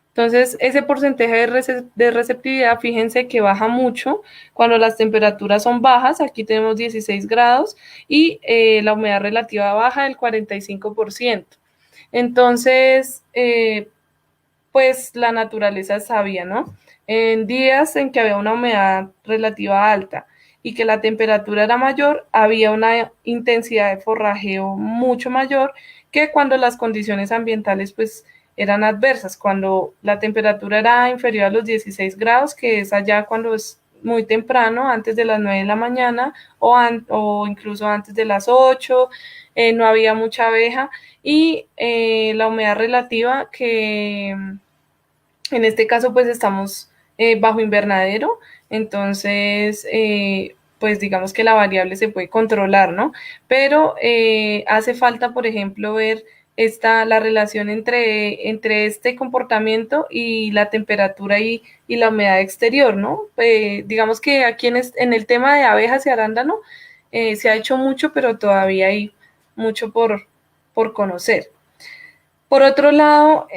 Entonces, ese porcentaje de receptividad, fíjense que baja mucho cuando las temperaturas son bajas, aquí tenemos 16 grados, y la humedad relativa baja del 45%. Entonces, pues la naturaleza es sabia, ¿no? En días en que había una humedad relativa alta y que la temperatura era mayor, había una intensidad de forrajeo mucho mayor que cuando las condiciones ambientales pues eran adversas, cuando la temperatura era inferior a los 16 grados, que es allá cuando es muy temprano, antes de las 9 de la mañana o incluso antes de las 8, no había mucha abeja y la humedad relativa que en este caso, pues estamos bajo invernadero, entonces, pues digamos que la variable se puede controlar, ¿no? Pero hace falta, por ejemplo, ver la relación entre este comportamiento y la temperatura y la humedad exterior, ¿no? Digamos que aquí en el tema de abejas y arándano se ha hecho mucho, pero todavía hay mucho por conocer. Por otro lado,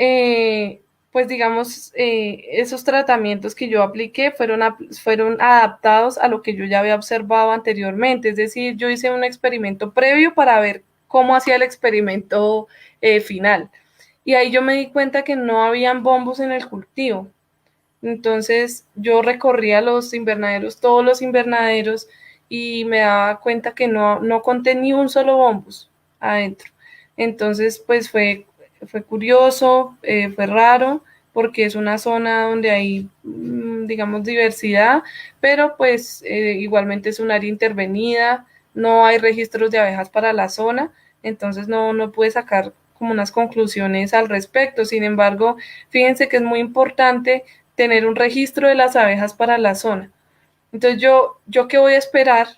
pues digamos, esos tratamientos que yo apliqué fueron adaptados a lo que yo ya había observado anteriormente, es decir, yo hice un experimento previo para ver cómo hacía el experimento final. Y ahí yo me di cuenta que no habían bombos en el cultivo. Entonces yo recorría los invernaderos, todos los invernaderos, y me daba cuenta que no conté ni un solo bombus adentro. Entonces, pues fue curioso, fue raro, porque es una zona donde hay, digamos, diversidad, pero pues igualmente es un área intervenida, no hay registros de abejas para la zona, entonces no pude sacar como unas conclusiones al respecto. Sin embargo, fíjense que es muy importante tener un registro de las abejas para la zona. Entonces yo qué voy a esperar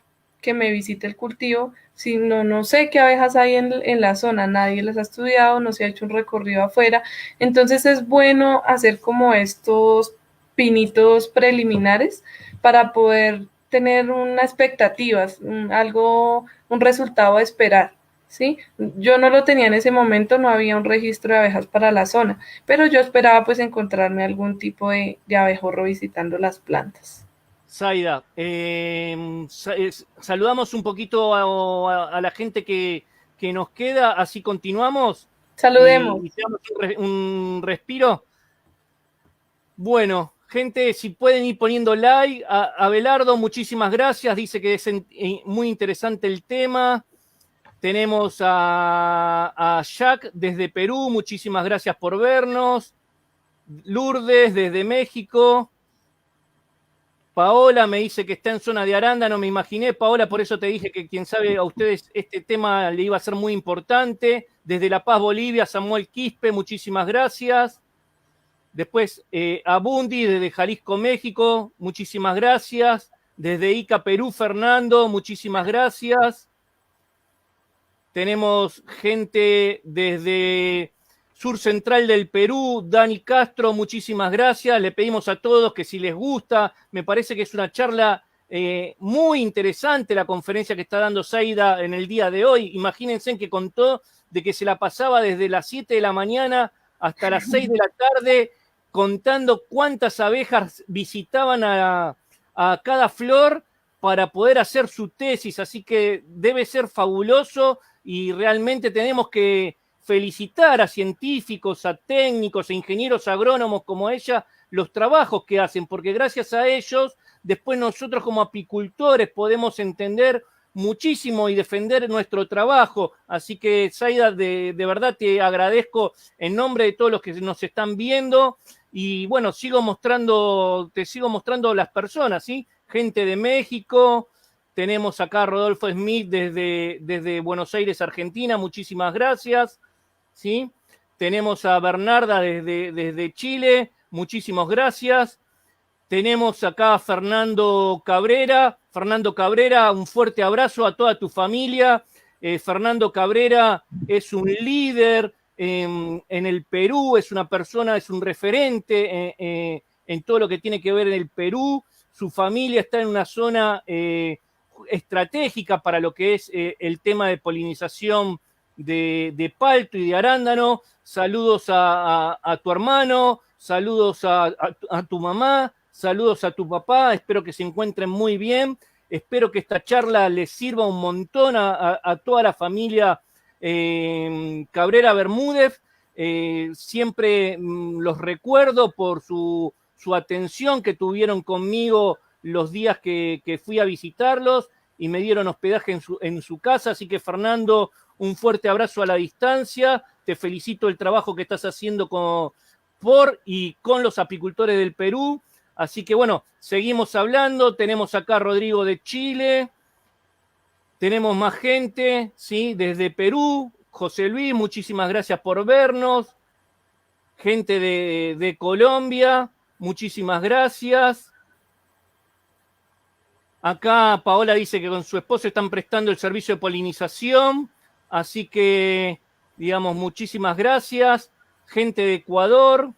que me visite el cultivo si no sé qué abejas hay en la zona, nadie las ha estudiado, no se ha hecho un recorrido afuera. Entonces es bueno hacer como estos pinitos preliminares para poder tener una expectativa, un resultado a esperar. ¿Sí? Yo no lo tenía en ese momento, no había un registro de abejas para la zona, pero yo esperaba pues encontrarme algún tipo de abejorro visitando las plantas. Zaida, saludamos un poquito a la gente que nos queda, así continuamos Saludemos. y damos un respiro. Bueno, gente, si pueden ir poniendo like, a Belardo, muchísimas gracias, dice que es muy interesante el tema. Tenemos a Jack desde Perú, muchísimas gracias por vernos. Lourdes desde México. Paola me dice que está en zona de arándano, me imaginé, Paola, por eso te dije que quien sabe a ustedes este tema le iba a ser muy importante. Desde La Paz, Bolivia, Samuel Quispe, muchísimas gracias. Después a Bundi, desde Jalisco, México, muchísimas gracias. Desde Ica, Perú, Fernando, muchísimas gracias. Tenemos gente desde Sur Central del Perú, Dani Castro, muchísimas gracias. Le pedimos a todos que si les gusta, me parece que es una charla muy interesante la conferencia que está dando Zaida en el día de hoy. Imagínense que contó de que se la pasaba desde las 7 de la mañana hasta las 6 de la tarde contando cuántas abejas visitaban a cada flor para poder hacer su tesis, así que debe ser fabuloso y realmente tenemos que felicitar a científicos, a técnicos, a ingenieros agrónomos como ella, los trabajos que hacen, porque gracias a ellos, después nosotros como apicultores podemos entender muchísimo y defender nuestro trabajo. Así que, Zaida, de verdad te agradezco en nombre de todos los que nos están viendo. Y bueno, te sigo mostrando las personas, ¿sí? Gente de México, tenemos acá a Rodolfo Smith desde Buenos Aires, Argentina, muchísimas gracias, ¿sí? Tenemos a Bernarda desde Chile, muchísimas gracias. Tenemos acá a Fernando Cabrera, un fuerte abrazo a toda tu familia. Fernando Cabrera es un líder en el Perú, es una persona, es un referente en todo lo que tiene que ver en el Perú. Su familia está en una zona estratégica para lo que es el tema de polinización de palto y de arándano. Saludos a tu hermano, saludos a tu mamá, saludos a tu papá, espero que se encuentren muy bien, espero que esta charla les sirva un montón a toda la familia Cabrera Bermúdez. Siempre los recuerdo por su atención que tuvieron conmigo los días que fui a visitarlos y me dieron hospedaje en su casa. Así que, Fernando, un fuerte abrazo a la distancia. Te felicito el trabajo que estás haciendo por y con los apicultores del Perú. Así que, bueno, seguimos hablando. Tenemos acá a Rodrigo de Chile. Tenemos más gente, ¿sí? Desde Perú. José Luis, muchísimas gracias por vernos. Gente de Colombia, muchísimas gracias. Acá Paola dice que con su esposo están prestando el servicio de polinización, así que, digamos, muchísimas gracias. Gente de Ecuador,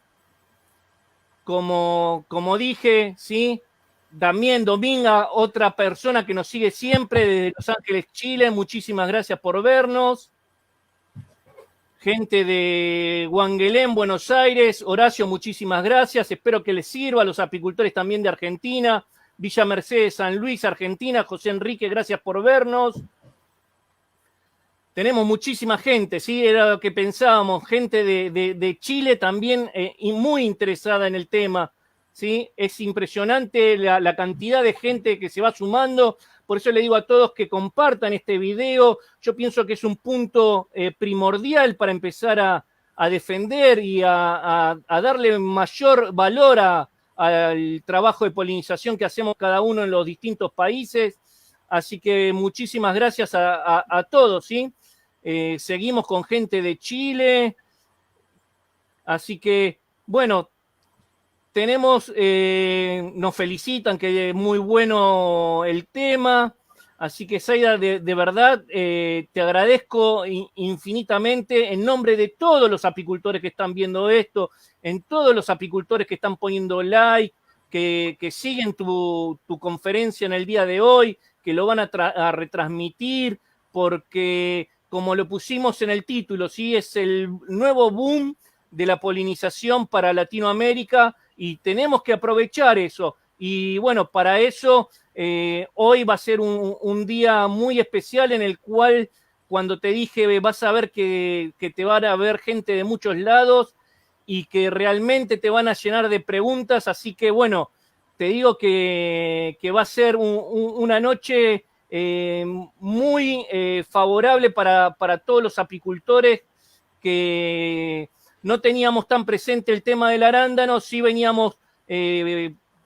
como dije, ¿sí? También Dominga, otra persona que nos sigue siempre desde Los Ángeles, Chile, muchísimas gracias por vernos. Gente de Huanguelén, Buenos Aires, Horacio, muchísimas gracias, espero que les sirva. A los apicultores también de Argentina, Villa Mercedes, San Luis, Argentina, José Enrique, gracias por vernos. Tenemos muchísima gente, ¿sí? Era lo que pensábamos, gente de Chile también y muy interesada en el tema, ¿sí? Es impresionante la cantidad de gente que se va sumando. Por eso le digo a todos que compartan este video. Yo pienso que es un punto primordial para empezar a defender y a darle mayor valor al trabajo de polinización que hacemos cada uno en los distintos países. Así que muchísimas gracias a todos, ¿sí? Seguimos con gente de Chile. Así que, bueno, tenemos, nos felicitan que es muy bueno el tema. Así que, Zaida, de verdad, te agradezco infinitamente en nombre de todos los apicultores que están viendo esto, en todos los apicultores que están poniendo like, que siguen tu conferencia en el día de hoy, que lo van a retransmitir, porque como lo pusimos en el título, ¿sí? Es el nuevo boom de la polinización para Latinoamérica y tenemos que aprovechar eso. Y bueno, para eso hoy va a ser un día muy especial en el cual, cuando te dije, vas a ver que te van a ver gente de muchos lados y que realmente te van a llenar de preguntas. Así que bueno, te digo que va a ser una noche muy favorable para todos los apicultores que no teníamos tan presente el tema del arándano, sí veníamos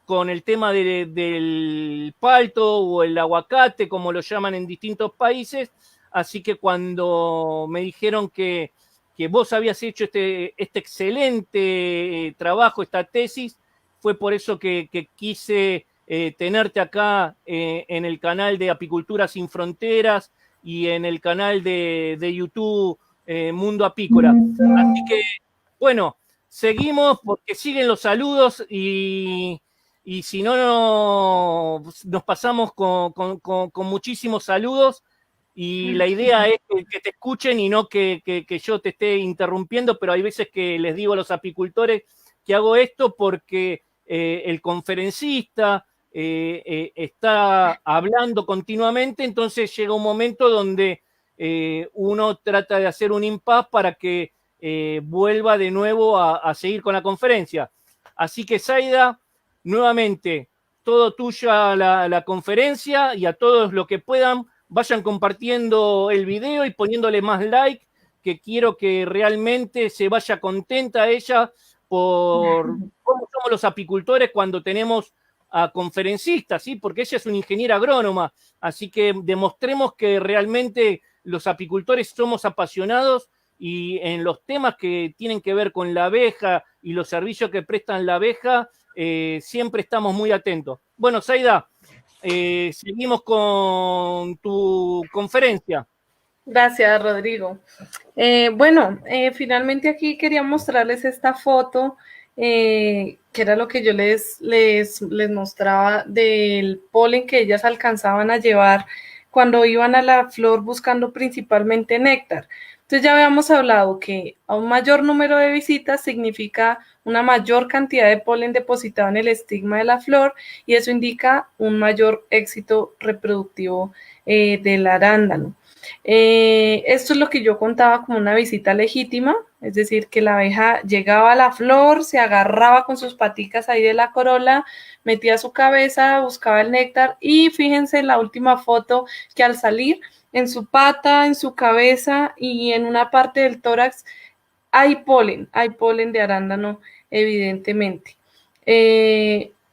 con el tema del palto o el aguacate, como lo llaman en distintos países. Así que cuando me dijeron que vos habías hecho este excelente trabajo, esta tesis, fue por eso que quise tenerte acá en el canal de Apicultura Sin Fronteras y en el canal de YouTube Mundo Apícola. Así que, bueno, seguimos porque siguen los saludos y si no, nos pasamos con muchísimos saludos y la idea es que te escuchen y no que yo te esté interrumpiendo, pero hay veces que les digo a los apicultores que hago esto porque el conferencista está hablando continuamente, entonces llega un momento donde uno trata de hacer un impasse para que vuelva de nuevo a seguir con la conferencia. Así que, Zaida, nuevamente, todo tuya la conferencia y a todos los que puedan, vayan compartiendo el video y poniéndole más like, que quiero que realmente se vaya contenta ella por cómo somos los apicultores cuando tenemos a conferencistas, ¿sí? Porque ella es una ingeniera agrónoma, así que demostremos que realmente los apicultores somos apasionados y en los temas que tienen que ver con la abeja y los servicios que prestan la abeja, siempre estamos muy atentos. Bueno, Zaida, seguimos con tu conferencia. Gracias, Rodrigo. Finalmente aquí quería mostrarles esta foto, que era lo que yo les mostraba del polen que ellas alcanzaban a llevar cuando iban a la flor buscando principalmente néctar. Entonces ya habíamos hablado que a un mayor número de visitas significa una mayor cantidad de polen depositado en el estigma de la flor y eso indica un mayor éxito reproductivo del arándano. Esto es lo que yo contaba como una visita legítima, es decir, que la abeja llegaba a la flor, se agarraba con sus paticas ahí de la corola, metía su cabeza, buscaba el néctar y fíjense en la última foto que al salir en su pata, en su cabeza y en una parte del tórax hay polen de arándano evidentemente.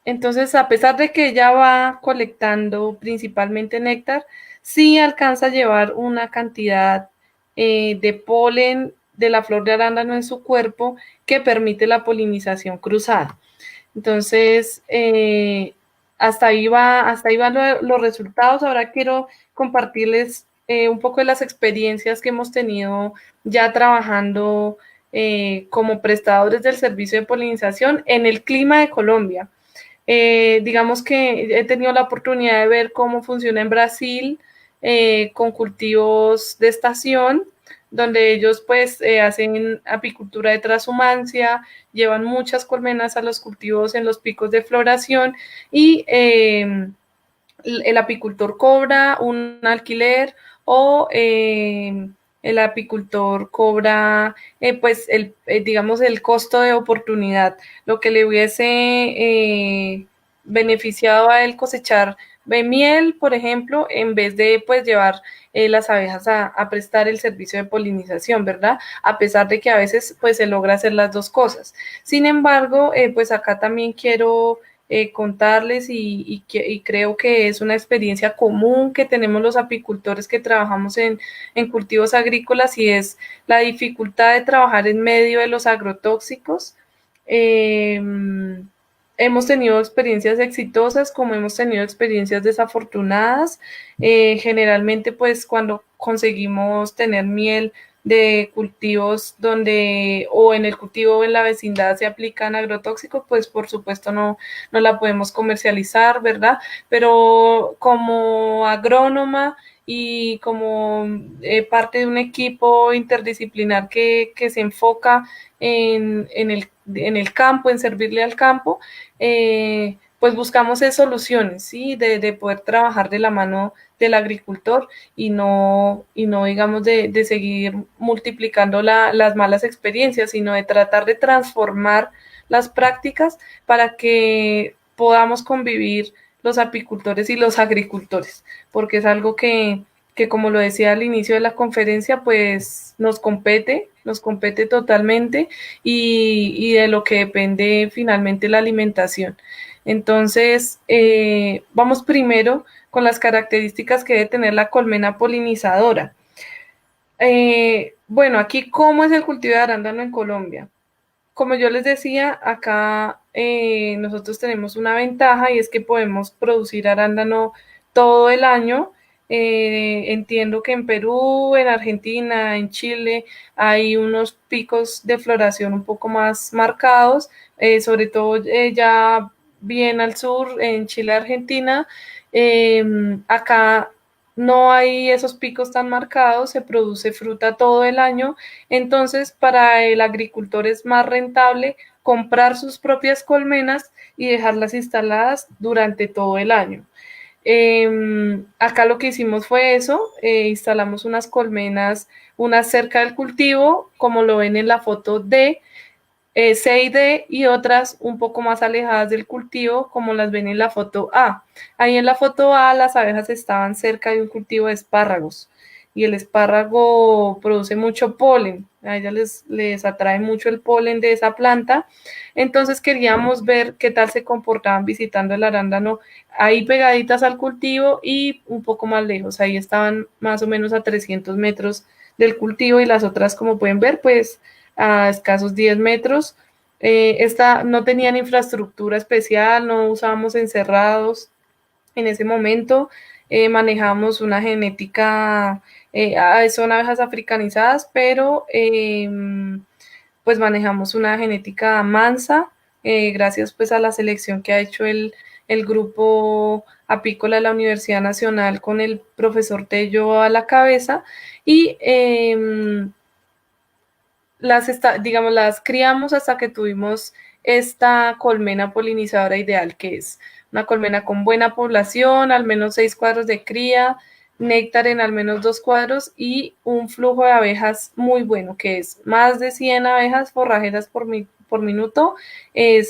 Entonces, a pesar de que ella va colectando principalmente néctar, sí alcanza a llevar una cantidad de polen de la flor de arándano en su cuerpo que permite la polinización cruzada. Entonces, hasta ahí van los resultados. Ahora quiero compartirles un poco de las experiencias que hemos tenido ya trabajando como prestadores del servicio de polinización en el clima de Colombia. Digamos que he tenido la oportunidad de ver cómo funciona en Brasil con cultivos de estación, donde ellos pues hacen apicultura de transhumancia, llevan muchas colmenas a los cultivos en los picos de floración y el apicultor cobra un alquiler o el apicultor cobra digamos el costo de oportunidad, lo que le hubiese beneficiado a él cosechar miel, por ejemplo, en vez de pues llevar las abejas a prestar el servicio de polinización, ¿verdad? A pesar de que a veces pues se logra hacer las dos cosas. Sin embargo, pues acá también quiero contarles y creo que es una experiencia común que tenemos los apicultores que trabajamos en cultivos agrícolas y es la dificultad de trabajar en medio de los agrotóxicos. Eh, Hemos tenido experiencias exitosas como hemos tenido experiencias desafortunadas. Generalmente, pues cuando conseguimos tener miel de cultivos donde o en el cultivo o en la vecindad se aplican agrotóxicos, pues por supuesto no la podemos comercializar, ¿verdad? Pero como agrónoma y como parte de un equipo interdisciplinar que se enfoca en el campo, en servirle al campo, pues buscamos soluciones, ¿sí? De poder trabajar de la mano del agricultor y no digamos, de seguir multiplicando las malas experiencias, sino de tratar de transformar las prácticas para que podamos convivir los apicultores y los agricultores, porque es algo que como lo decía al inicio de la conferencia, pues nos compete totalmente y de lo que depende finalmente la alimentación. Entonces, vamos primero con las características que debe tener la colmena polinizadora. Bueno, aquí, ¿cómo es el cultivo de arándano en Colombia? Como yo les decía, acá nosotros tenemos una ventaja y es que podemos producir arándano todo el año. Entiendo que en Perú, en Argentina, en Chile hay unos picos de floración un poco más marcados, sobre todo ya bien al sur, en Chile, Argentina. Acá no hay esos picos tan marcados, se produce fruta todo el año, entonces para el agricultor es más rentable comprar sus propias colmenas y dejarlas instaladas durante todo el año. Acá lo que hicimos fue eso, instalamos unas colmenas, unas cerca del cultivo, como lo ven en la foto D, C y D, y otras un poco más alejadas del cultivo, como las ven en la foto A. Ahí en la foto A las abejas estaban cerca de un cultivo de espárragos y el espárrago produce mucho polen, a ellas les atrae mucho el polen de esa planta, entonces queríamos ver qué tal se comportaban visitando el arándano ahí pegaditas al cultivo y un poco más lejos, ahí estaban más o menos a 300 metros del cultivo y las otras, como pueden ver, pues a escasos 10 metros. Esta no tenían infraestructura especial, no usábamos encerrados en ese momento. manejamos una genética, son abejas africanizadas, pero pues manejamos una genética mansa, gracias pues a la selección que ha hecho el grupo apícola de la Universidad Nacional con el profesor Tello a la cabeza, y digamos, las criamos hasta que tuvimos esta colmena polinizadora ideal, que es una colmena con buena población, al menos 6 cuadros de cría, néctar en al menos 2 cuadros y un flujo de abejas muy bueno, que es más de 100 abejas forrajeras por minuto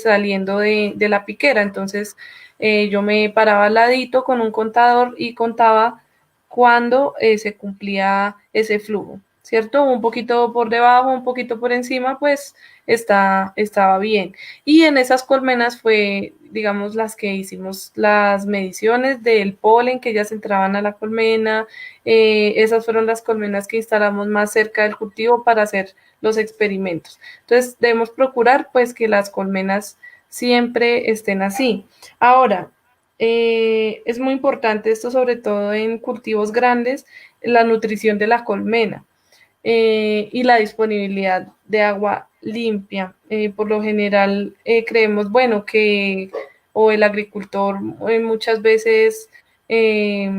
saliendo de la piquera. Entonces yo me paraba al ladito con un contador y contaba cuando se cumplía ese flujo, ¿cierto? Un poquito por debajo, un poquito por encima, pues estaba bien. Y en esas colmenas fue, digamos, las que hicimos las mediciones del polen que ellas entraban a la colmena. Esas fueron las colmenas que instalamos más cerca del cultivo para hacer los experimentos. Entonces debemos procurar pues que las colmenas siempre estén así. Ahora, es muy importante esto, sobre todo en cultivos grandes, la nutrición de la colmena y la disponibilidad de agua limpia. Por lo general, creemos, bueno, que o el agricultor muchas veces eh,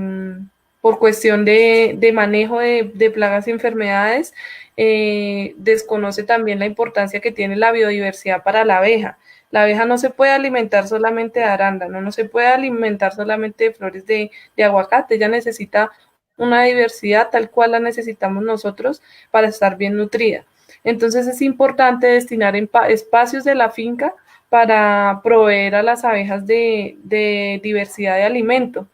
por cuestión de manejo de plagas y enfermedades, desconoce también la importancia que tiene la biodiversidad para la abeja. La abeja no se puede alimentar solamente de arándano, no se puede alimentar solamente de flores de aguacate, ella necesita una diversidad tal cual la necesitamos nosotros para estar bien nutrida. Entonces es importante destinar espacios de la finca para proveer a las abejas de diversidad de alimento.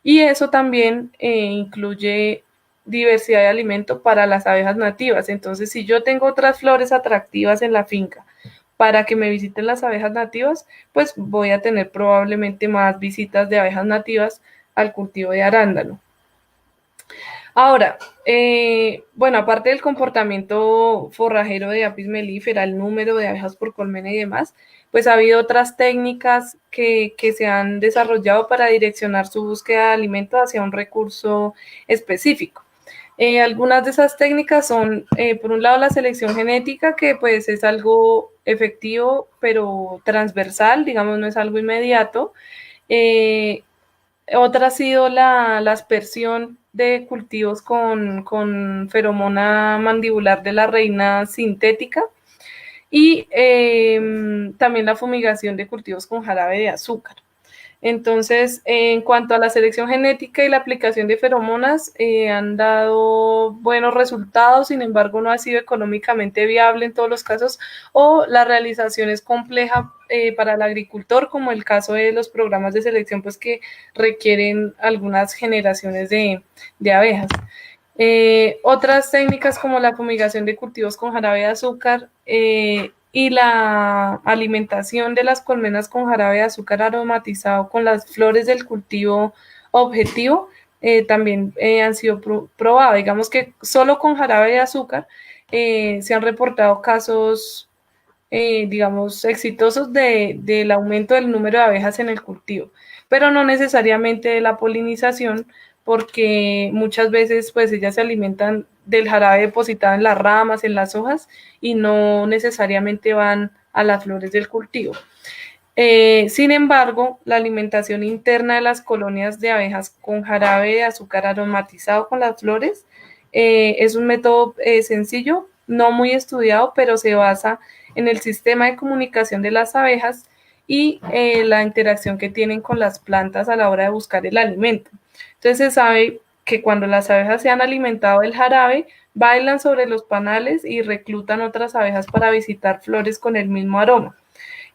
Y eso también incluye diversidad de alimento para las abejas nativas. Entonces, si yo tengo otras flores atractivas en la finca para que me visiten las abejas nativas, pues voy a tener probablemente más visitas de abejas nativas al cultivo de arándano. Ahora, bueno, aparte del comportamiento forrajero de Apis mellifera, el número de abejas por colmena y demás, pues ha habido otras técnicas que se han desarrollado para direccionar su búsqueda de alimento hacia un recurso específico. Algunas de esas técnicas son, por un lado, la selección genética, que pues es algo efectivo, pero transversal, digamos, no es algo inmediato. Otra ha sido la aspersión de cultivos con feromona mandibular de la reina sintética y también la fumigación de cultivos con jarabe de azúcar. Entonces, en cuanto a la selección genética y la aplicación de feromonas, han dado buenos resultados, sin embargo, no ha sido económicamente viable en todos los casos, o la realización es compleja para el agricultor, como el caso de los programas de selección, pues que requieren algunas generaciones de abejas. Otras técnicas como la fumigación de cultivos con jarabe de azúcar y la alimentación de las colmenas con jarabe de azúcar aromatizado con las flores del cultivo objetivo también han sido probadas. Digamos que solo con jarabe de azúcar se han reportado casos, digamos, exitosos del aumento del número de abejas en el cultivo, pero no necesariamente de la polinización, porque muchas veces pues ellas se alimentan del jarabe depositado en las ramas, en las hojas, y no necesariamente van a las flores del cultivo. Sin embargo, la alimentación interna de las colonias de abejas con jarabe de azúcar aromatizado con las flores es un método sencillo, no muy estudiado, pero se basa en el sistema de comunicación de las abejas y la interacción que tienen con las plantas a la hora de buscar el alimento. Entonces se sabe que cuando las abejas se han alimentado del jarabe, bailan sobre los panales y reclutan otras abejas para visitar flores con el mismo aroma.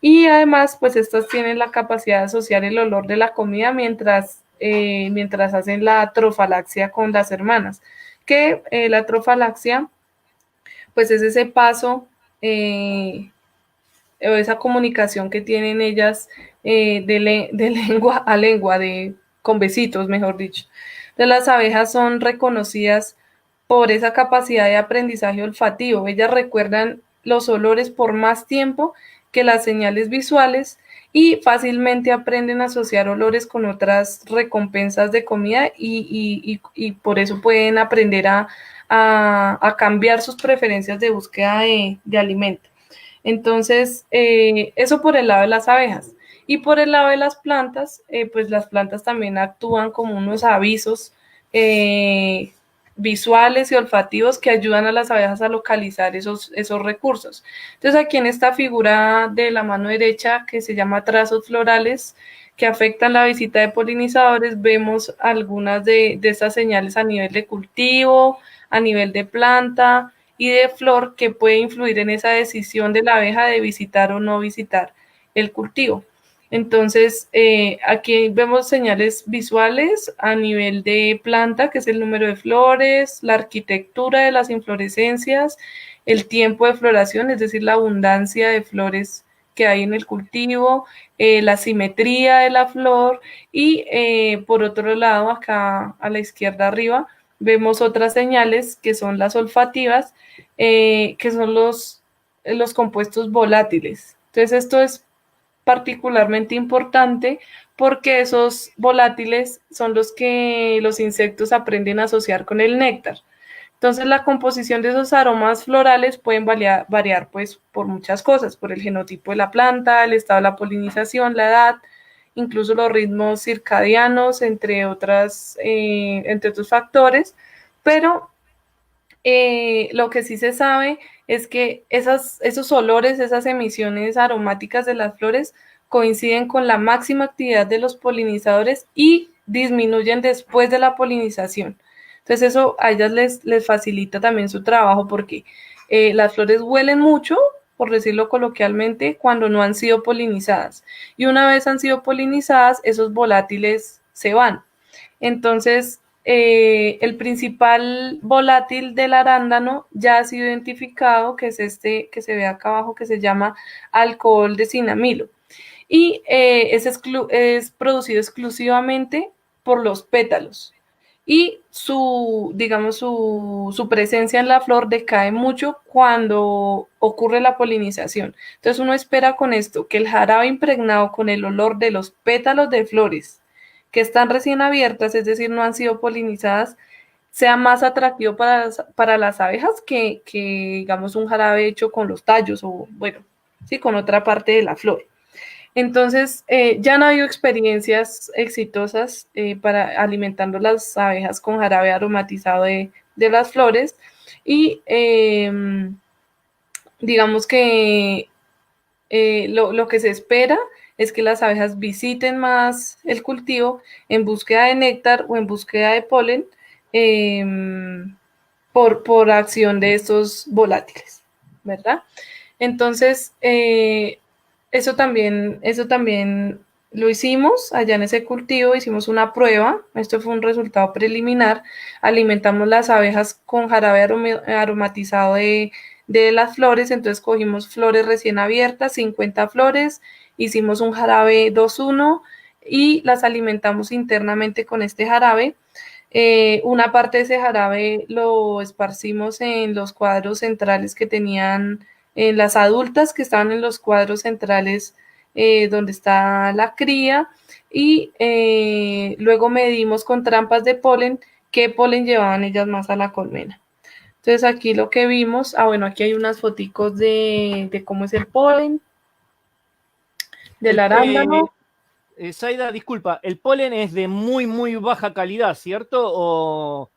Y además, pues estas tienen la capacidad de asociar el olor de la comida mientras hacen la trofalaxia con las hermanas, que la trofalaxia, pues es ese paso o esa comunicación que tienen ellas de lengua a lengua, con besitos, mejor dicho. Entonces, las abejas son reconocidas por esa capacidad de aprendizaje olfativo. Ellas recuerdan los olores por más tiempo que las señales visuales y fácilmente aprenden a asociar olores con otras recompensas de comida y por eso pueden aprender a cambiar sus preferencias de búsqueda de alimento. Entonces, eso por el lado de las abejas. Y por el lado de las plantas, pues las plantas también actúan como unos avisos eh, visuales y olfativos que ayudan a las abejas a localizar esos recursos. Entonces, aquí en esta figura de la mano derecha, que se llama trazos florales, que afectan la visita de polinizadores, vemos algunas de estas señales a nivel de cultivo, a nivel de planta, y de flor que puede influir en esa decisión de la abeja de visitar o no visitar el cultivo. Entonces, aquí vemos señales visuales a nivel de planta, que es el número de flores, la arquitectura de las inflorescencias, el tiempo de floración, es decir, la abundancia de flores que hay en el cultivo, la simetría de la flor y por otro lado, acá a la izquierda arriba, vemos otras señales que son las olfativas, que son los compuestos volátiles. Entonces, esto es particularmente importante porque esos volátiles son los que los insectos aprenden a asociar con el néctar. Entonces, la composición de esos aromas florales pueden variar pues, por muchas cosas, por el genotipo de la planta, el estado de la polinización, la edad, incluso los ritmos circadianos, entre otros factores, pero lo que sí se sabe es que esos olores, esas emisiones aromáticas de las flores coinciden con la máxima actividad de los polinizadores y disminuyen después de la polinización. Entonces eso a ellas les facilita también su trabajo porque las flores huelen mucho, por decirlo coloquialmente, cuando no han sido polinizadas. Y una vez han sido polinizadas, esos volátiles se van. Entonces, el principal volátil del arándano ya ha sido identificado, que es este que se ve acá abajo, que se llama alcohol de cinamilo. Y es producido exclusivamente por los pétalos. Y digamos, su presencia en la flor decae mucho cuando ocurre la polinización. Entonces uno espera con esto que el jarabe impregnado con el olor de los pétalos de flores que están recién abiertas, es decir, no han sido polinizadas, sea más atractivo para las abejas que, digamos, un jarabe hecho con los tallos o, bueno, sí, con otra parte de la flor. Entonces, ya han habido experiencias exitosas para alimentando las abejas con jarabe aromatizado de las flores y digamos que lo que se espera es que las abejas visiten más el cultivo en búsqueda de néctar o en búsqueda de polen eh, por acción de estos volátiles, ¿verdad? Entonces, eso también lo hicimos allá en ese cultivo, hicimos una prueba, esto fue un resultado preliminar, alimentamos las abejas con jarabe aromatizado de las flores, entonces cogimos flores recién abiertas, 50 flores, hicimos un jarabe 2:1 y las alimentamos internamente con este jarabe. Una parte de ese jarabe lo esparcimos en los cuadros centrales que tenían en las adultas que estaban en los cuadros centrales donde está la cría y luego medimos con trampas de polen qué polen llevaban ellas más a la colmena. Entonces aquí lo que vimos, bueno, aquí hay unas foticos de cómo es el polen, del arándano. Zaida, disculpa, el polen es de muy, muy baja calidad, ¿cierto? O,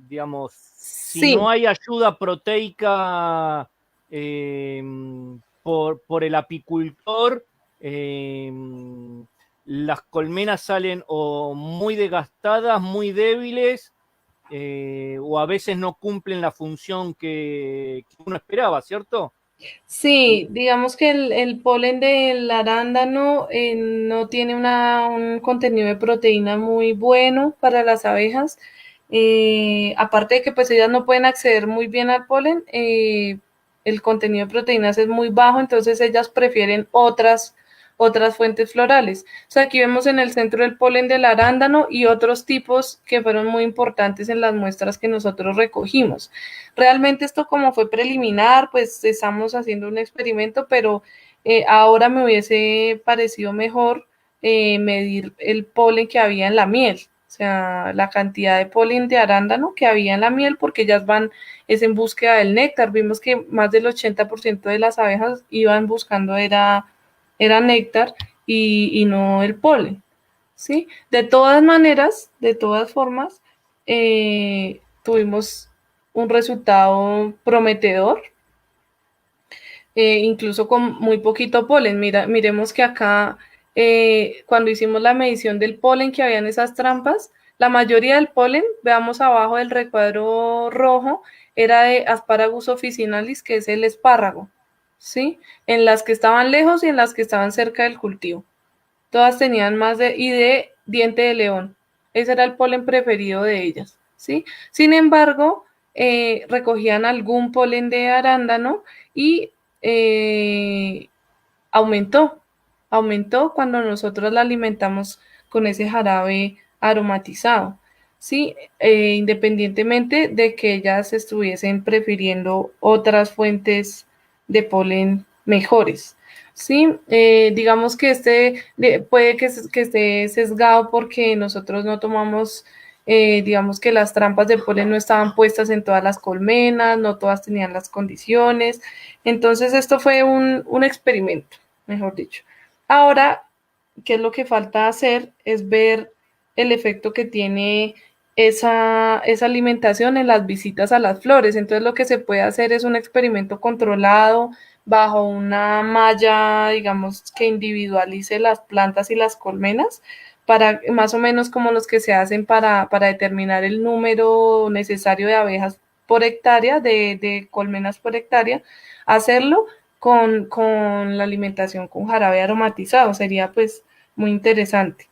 digamos, si Sí, no hay ayuda proteica por el apicultor, eh, las colmenas salen o muy desgastadas, muy débiles, o a veces no cumplen la función que uno esperaba, ¿cierto? sí, digamos que el polen del arándano no tiene un contenido de proteína muy bueno para las abejas. Aparte de que pues ellas no pueden acceder muy bien al polen, el contenido de proteínas es muy bajo, entonces ellas prefieren otras fuentes florales. O sea, aquí vemos en el centro el polen del arándano y otros tipos que fueron muy importantes en las muestras que nosotros recogimos. Realmente esto como fue preliminar, pues estamos haciendo un experimento, pero ahora me hubiese parecido mejor medir el polen que había en la miel, o sea, la cantidad de polen de arándano que había en la miel, porque ellas van, es en búsqueda del néctar. Vimos que más del 80% de las abejas iban buscando era néctar y no el polen, ¿sí? De todas maneras, de todas formas, tuvimos un resultado prometedor, incluso con muy poquito polen. Miremos que acá, cuando hicimos la medición del polen que había en esas trampas, la mayoría del polen, veamos abajo del recuadro rojo, era de Asparagus officinalis, que es el espárrago, ¿sí? En las que estaban lejos y en las que estaban cerca del cultivo. Todas tenían y de diente de león. Ese era el polen preferido de ellas, ¿sí? Sin embargo, recogían algún polen de arándano y eh, aumentó, aumentó cuando nosotros la alimentamos con ese jarabe aromatizado, ¿sí? Independientemente de que ellas estuviesen prefiriendo otras fuentes de polen mejores. Sí, digamos que puede que esté sesgado porque nosotros no tomamos, digamos que las trampas de polen no estaban puestas en todas las colmenas, no todas tenían las condiciones. Entonces esto fue un experimento, mejor dicho. Ahora, ¿qué es lo que falta hacer? Es ver el efecto que tiene esa alimentación en las visitas a las flores. Entonces lo que se puede hacer es un experimento controlado bajo una malla, digamos, que individualice las plantas y las colmenas, para más o menos como los que se hacen para determinar el número necesario de abejas por hectárea, de colmenas por hectárea, hacerlo con la alimentación con jarabe aromatizado. Sería pues muy interesante.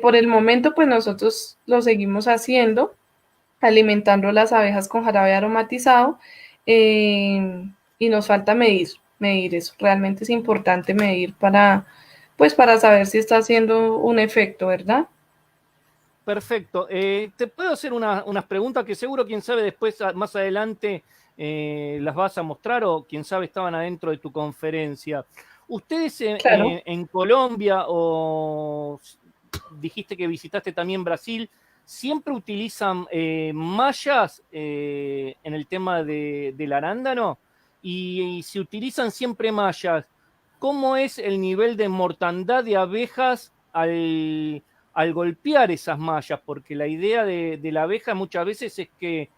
Por el momento, pues nosotros lo seguimos haciendo, alimentando las abejas con jarabe aromatizado, y nos falta medir eso. Realmente es importante medir pues para saber si está haciendo un efecto, ¿verdad? Perfecto. Te puedo hacer unas preguntas que seguro, quién sabe, después, más adelante, las vas a mostrar o quién sabe estaban adentro de tu conferencia. ¿Ustedes Claro. en Colombia o dijiste que visitaste también Brasil, siempre utilizan mallas en el tema del arándano? Y si utilizan siempre mallas, ¿cómo es el nivel de mortandad de abejas al golpear esas mallas? Porque la idea de la abeja muchas veces es que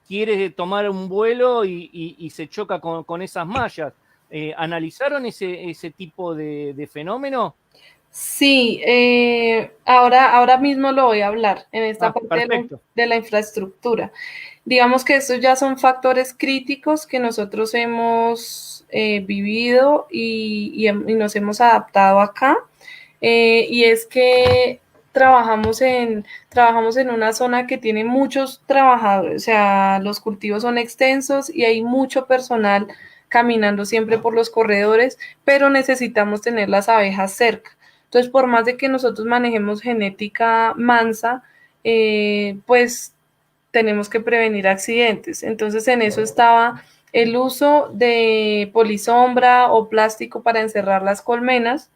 quiere tomar un vuelo y se choca con esas mallas. ¿Analizaron ese tipo de fenómeno? Sí, ahora mismo lo voy a hablar en esta Ah, parte perfecto. de la infraestructura. Digamos que estos ya son factores críticos que nosotros hemos vivido y nos hemos adaptado acá. Y es que trabajamos en una zona que tiene muchos trabajadores, o sea, los cultivos son extensos y hay mucho personal caminando siempre por los corredores, pero necesitamos tener las abejas cerca. Entonces, por más de que nosotros manejemos genética mansa, pues tenemos que prevenir accidentes. Entonces, en eso estaba el uso de polisombra o plástico para encerrar las colmenas,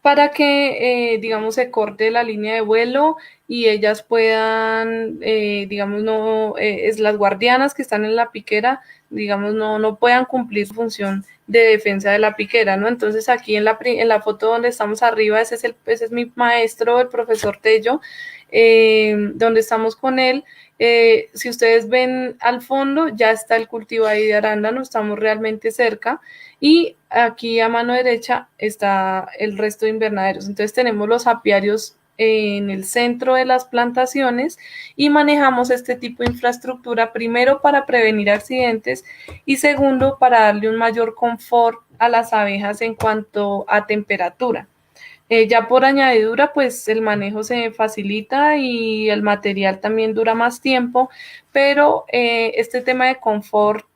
para que, digamos, se corte la línea de vuelo y ellas puedan, digamos, no, es las guardianas que están en la piquera, digamos, no puedan cumplir su función de defensa de la piquera, ¿no? Entonces, aquí en la foto donde estamos arriba, ese es mi maestro, el profesor Tello, donde estamos con él. Si ustedes ven al fondo, ya está el cultivo ahí de arándano, estamos realmente cerca. Y aquí a mano derecha está el resto de invernaderos. Entonces tenemos los apiarios en el centro de las plantaciones y manejamos este tipo de infraestructura, primero para prevenir accidentes y segundo para darle un mayor confort a las abejas en cuanto a temperatura. Ya por añadidura, pues el manejo se facilita y el material también dura más tiempo, pero este tema de confort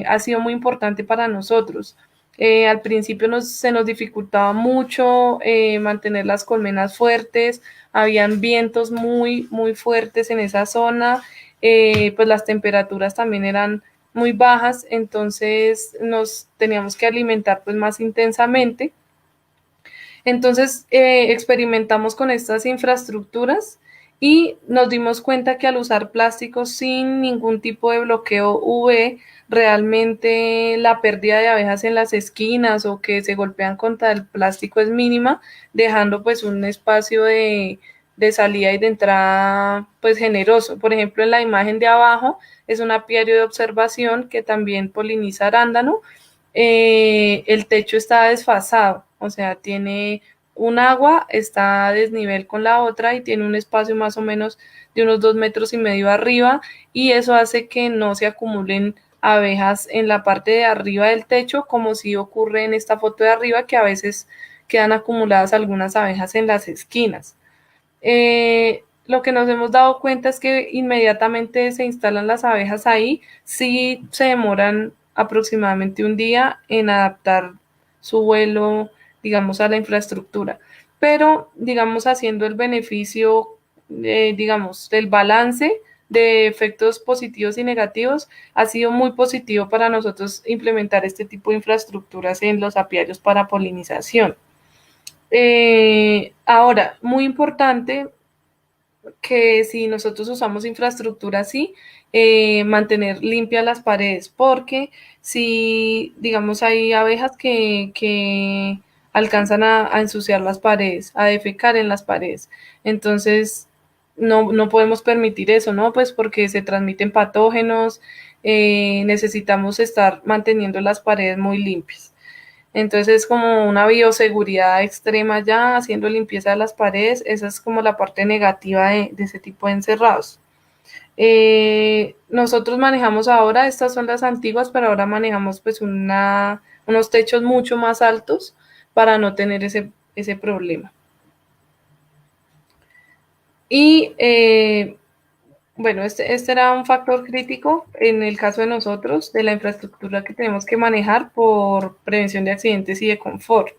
ha sido muy importante para nosotros. Al principio se nos dificultaba mucho mantener las colmenas fuertes, habían vientos muy, muy fuertes en esa zona, pues las temperaturas también eran muy bajas, entonces nos teníamos que alimentar pues más intensamente. Entonces experimentamos con estas infraestructuras y nos dimos cuenta que al usar plásticos sin ningún tipo de bloqueo UV, realmente la pérdida de abejas en las esquinas o que se golpean contra el plástico es mínima, dejando pues un espacio de salida y de entrada pues generoso. Por ejemplo, en la imagen de abajo es un apiario de observación que también poliniza arándano. El techo está desfasado, o sea, tiene un agua, está a desnivel con la otra y tiene un espacio más o menos de unos 2,5 metros arriba, y eso hace que no se acumulen abejas en la parte de arriba del techo, como si ocurre en esta foto de arriba, que a veces quedan acumuladas algunas abejas en las esquinas. Lo que nos hemos dado cuenta es que inmediatamente se instalan las abejas ahí, sí se demoran aproximadamente un día en adaptar su vuelo, digamos, a la infraestructura, pero, digamos, haciendo el beneficio, digamos, del balance de efectos positivos y negativos, ha sido muy positivo para nosotros implementar este tipo de infraestructuras en los apiarios para polinización. Ahora, muy importante que si nosotros usamos infraestructura así, mantener limpias las paredes, porque si, digamos, hay abejas que alcanzan a ensuciar las paredes, a defecar en las paredes, entonces no podemos permitir eso, ¿no? Pues porque se transmiten patógenos, necesitamos estar manteniendo las paredes muy limpias. Entonces es como una bioseguridad extrema ya, haciendo limpieza de las paredes. Esa es como la parte negativa de ese tipo de encerrados. Nosotros manejamos ahora, estas son las antiguas, pero ahora manejamos pues unos techos mucho más altos para no tener ese problema. Y bueno, este era un factor crítico en el caso de nosotros, de la infraestructura que tenemos que manejar por prevención de accidentes y de confort.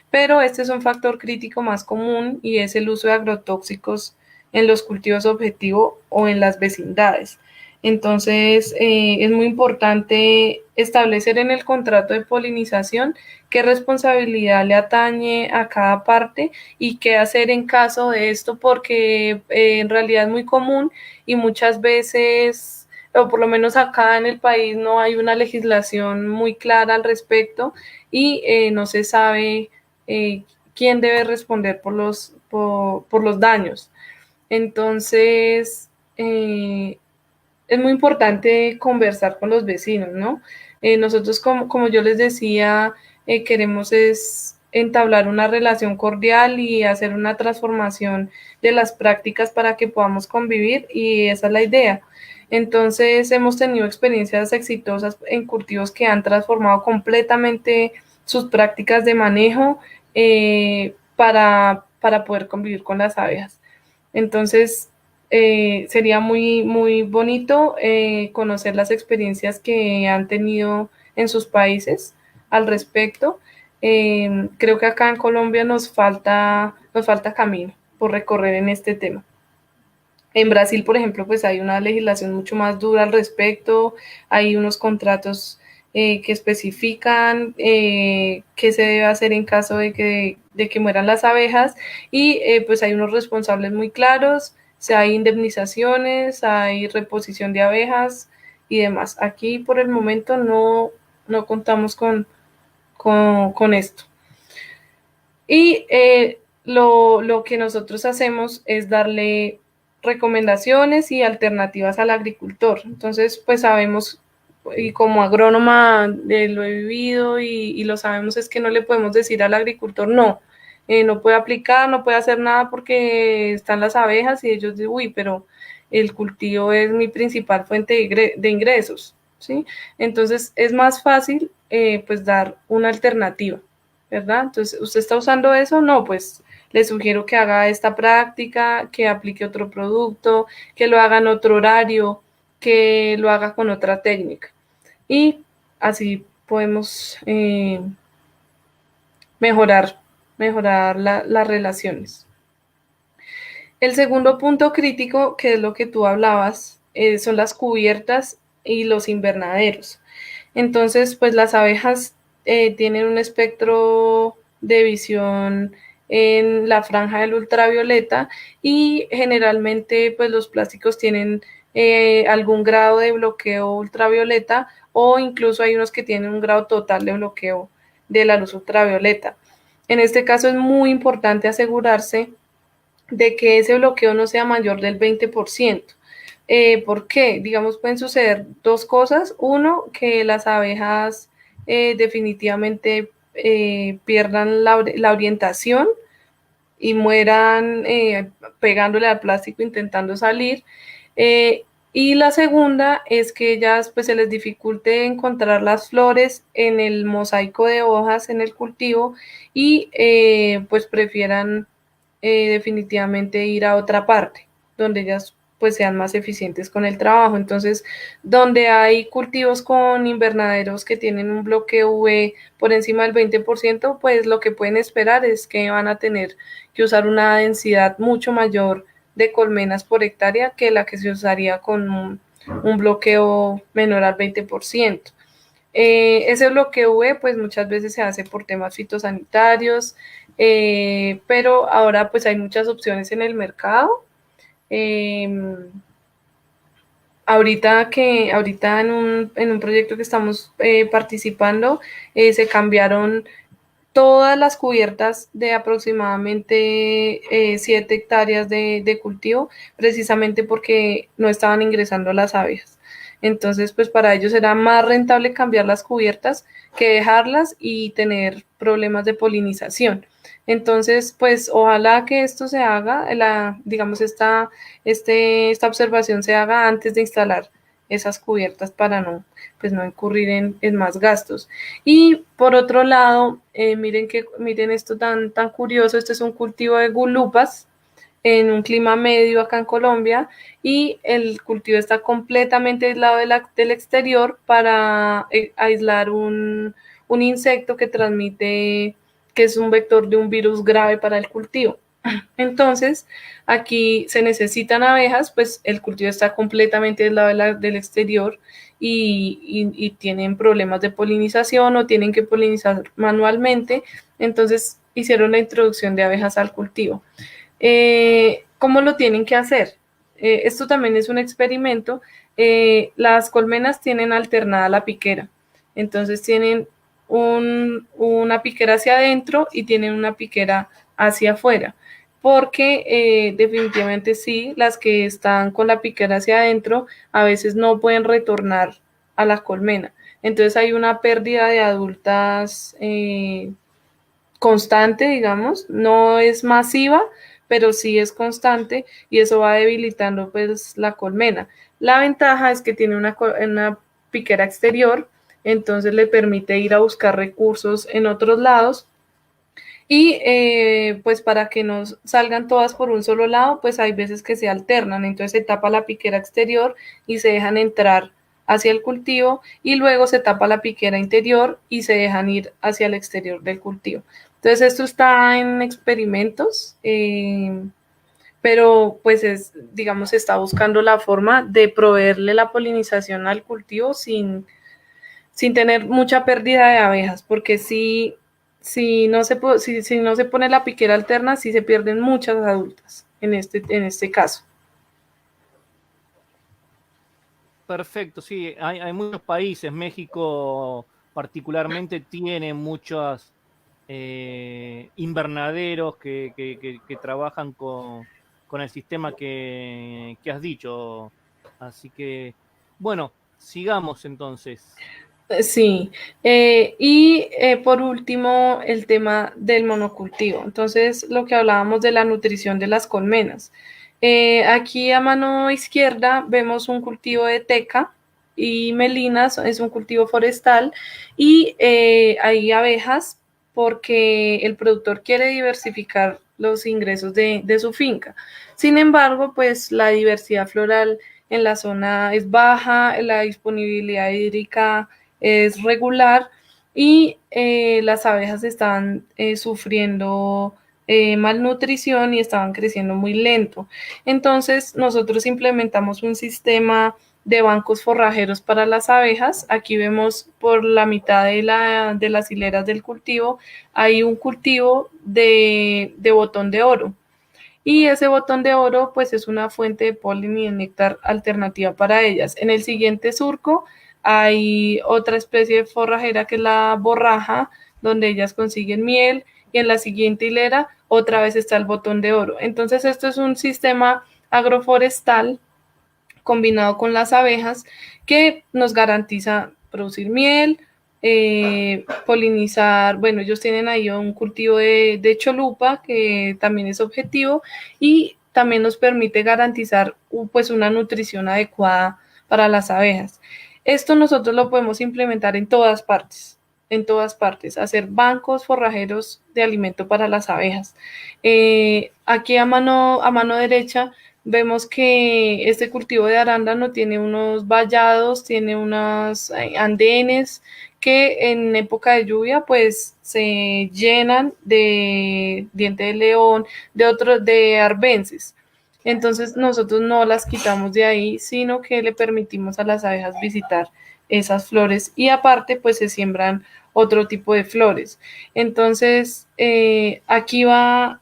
Pero este es un factor crítico más común y es el uso de agrotóxicos en los cultivos objetivo o en las vecindades. Entonces, es muy importante establecer en el contrato de polinización qué responsabilidad le atañe a cada parte y qué hacer en caso de esto, porque en realidad es muy común y muchas veces, o por lo menos acá en el país, no hay una legislación muy clara al respecto y no se sabe quién debe responder por los daños. Entonces, es muy importante conversar con los vecinos, ¿no? Nosotros, como yo les decía, queremos es entablar una relación cordial y hacer una transformación de las prácticas para que podamos convivir, y esa es la idea. Entonces, hemos tenido experiencias exitosas en cultivos que han transformado completamente sus prácticas de manejo para poder convivir con las abejas. Entonces, sería muy, muy bonito conocer las experiencias que han tenido en sus países al respecto. Creo que acá en Colombia nos falta camino por recorrer en este tema. En Brasil, por ejemplo, pues hay una legislación mucho más dura al respecto, hay unos contratos que especifican qué se debe hacer en caso de que mueran las abejas, y pues hay unos responsables muy claros, hay indemnizaciones, hay reposición de abejas y demás. Aquí por el momento no contamos con esto. Y lo que nosotros hacemos es darle recomendaciones y alternativas al agricultor. Entonces, pues sabemos, y como agrónoma lo he vivido y lo sabemos, es que no le podemos decir al agricultor no, no puede aplicar, no puede hacer nada porque están las abejas, y ellos dicen, uy, pero el cultivo es mi principal fuente de ingresos, ¿sí? Entonces es más fácil pues dar una alternativa, ¿verdad? Entonces, ¿usted está usando eso? No, pues le sugiero que haga esta práctica, que aplique otro producto, que lo haga en otro horario, que lo haga con otra técnica. Y así podemos mejorar, mejorar las relaciones. El segundo punto crítico, que es lo que tú hablabas, son las cubiertas y los invernaderos. Entonces, pues las abejas tienen un espectro de visión en la franja del ultravioleta y generalmente pues los plásticos tienen algún grado de bloqueo ultravioleta o incluso hay unos que tienen un grado total de bloqueo de la luz ultravioleta. En este caso es muy importante asegurarse de que ese bloqueo no sea mayor del 20%. ¿Por qué? Digamos, pueden suceder dos cosas. Uno, que las abejas definitivamente pierdan la orientación y mueran pegándole al plástico intentando salir. Y la segunda es que ellas pues se les dificulte encontrar las flores en el mosaico de hojas en el cultivo y pues prefieran definitivamente ir a otra parte donde ellas pues sean más eficientes con el trabajo. Entonces, donde hay cultivos con invernaderos que tienen un bloqueo UV por encima del 20%, pues lo que pueden esperar es que van a tener que usar una densidad mucho mayor de colmenas por hectárea que la que se usaría con un bloqueo menor al 20%. Ese bloqueo UV pues muchas veces se hace por temas fitosanitarios, pero ahora pues hay muchas opciones en el mercado. Eh, ahorita en un proyecto que estamos participando, se cambiaron todas las cubiertas de aproximadamente 7 hectáreas de cultivo, precisamente porque no estaban ingresando las abejas. Entonces, pues para ellos era más rentable cambiar las cubiertas que dejarlas y tener problemas de polinización. Entonces, pues ojalá que esto se haga, digamos, esta observación se haga antes de instalar esas cubiertas para pues no incurrir en más gastos. Y por otro lado, miren esto tan curioso, este es un cultivo de gulupas en un clima medio acá en Colombia y el cultivo está completamente aislado del exterior para aislar un insecto que transmite, que es un vector de un virus grave para el cultivo. Entonces, aquí se necesitan abejas, pues el cultivo está completamente aislado del exterior y tienen problemas de polinización o tienen que polinizar manualmente. Entonces, hicieron la introducción de abejas al cultivo. ¿Cómo lo tienen que hacer? Esto también es un experimento. Las colmenas tienen alternada la piquera. Entonces, tienen una piquera hacia adentro y tienen una piquera hacia afuera porque definitivamente sí, las que están con la piquera hacia adentro a veces no pueden retornar a la colmena. Entonces hay una pérdida de adultas constante, digamos, no es masiva, pero sí es constante y eso va debilitando pues la colmena. La ventaja es que tiene una piquera exterior, entonces le permite ir a buscar recursos en otros lados y pues para que no salgan todas por un solo lado, pues hay veces que se alternan, entonces se tapa la piquera exterior y se dejan entrar hacia el cultivo y luego se tapa la piquera interior y se dejan ir hacia el exterior del cultivo. Entonces esto está en experimentos, pero pues digamos, se está buscando la forma de proveerle la polinización al cultivo sin tener mucha pérdida de abejas, porque si no se pone la piquera alterna, sí se pierden muchas adultas en este caso. Perfecto, sí, hay muchos países, México particularmente tiene muchos invernaderos que trabajan con el sistema que has dicho. Así que, bueno, sigamos entonces. Sí, por último, el tema del monocultivo. Entonces, lo que hablábamos de la nutrición de las colmenas. Aquí a mano izquierda vemos un cultivo de teca y melinas, es un cultivo forestal y hay abejas porque el productor quiere diversificar los ingresos de su finca. Sin embargo, pues la diversidad floral en la zona es baja, la disponibilidad hídrica es regular y las abejas estaban sufriendo malnutrición y estaban creciendo muy lento. Entonces nosotros implementamos un sistema de bancos forrajeros para las abejas. Aquí vemos por la mitad de las hileras del cultivo, hay un cultivo de botón de oro. Y ese botón de oro pues es una fuente de polen y de néctar alternativa para ellas. En el siguiente surco hay otra especie de forrajera que es la borraja, donde ellas consiguen miel, y en la siguiente hilera otra vez está el botón de oro. Entonces esto es un sistema agroforestal combinado con las abejas que nos garantiza producir miel, polinizar, bueno, ellos tienen ahí un cultivo de cholupa que también es objetivo y también nos permite garantizar pues una nutrición adecuada para las abejas. Esto nosotros lo podemos implementar en todas partes, hacer bancos forrajeros de alimento para las abejas. Aquí a mano derecha vemos que este cultivo de arándano tiene unos vallados, tiene unos andenes que en época de lluvia pues se llenan de diente de león, de arbences. Entonces nosotros no las quitamos de ahí, sino que le permitimos a las abejas visitar esas flores y aparte pues se siembran otro tipo de flores. Entonces aquí va,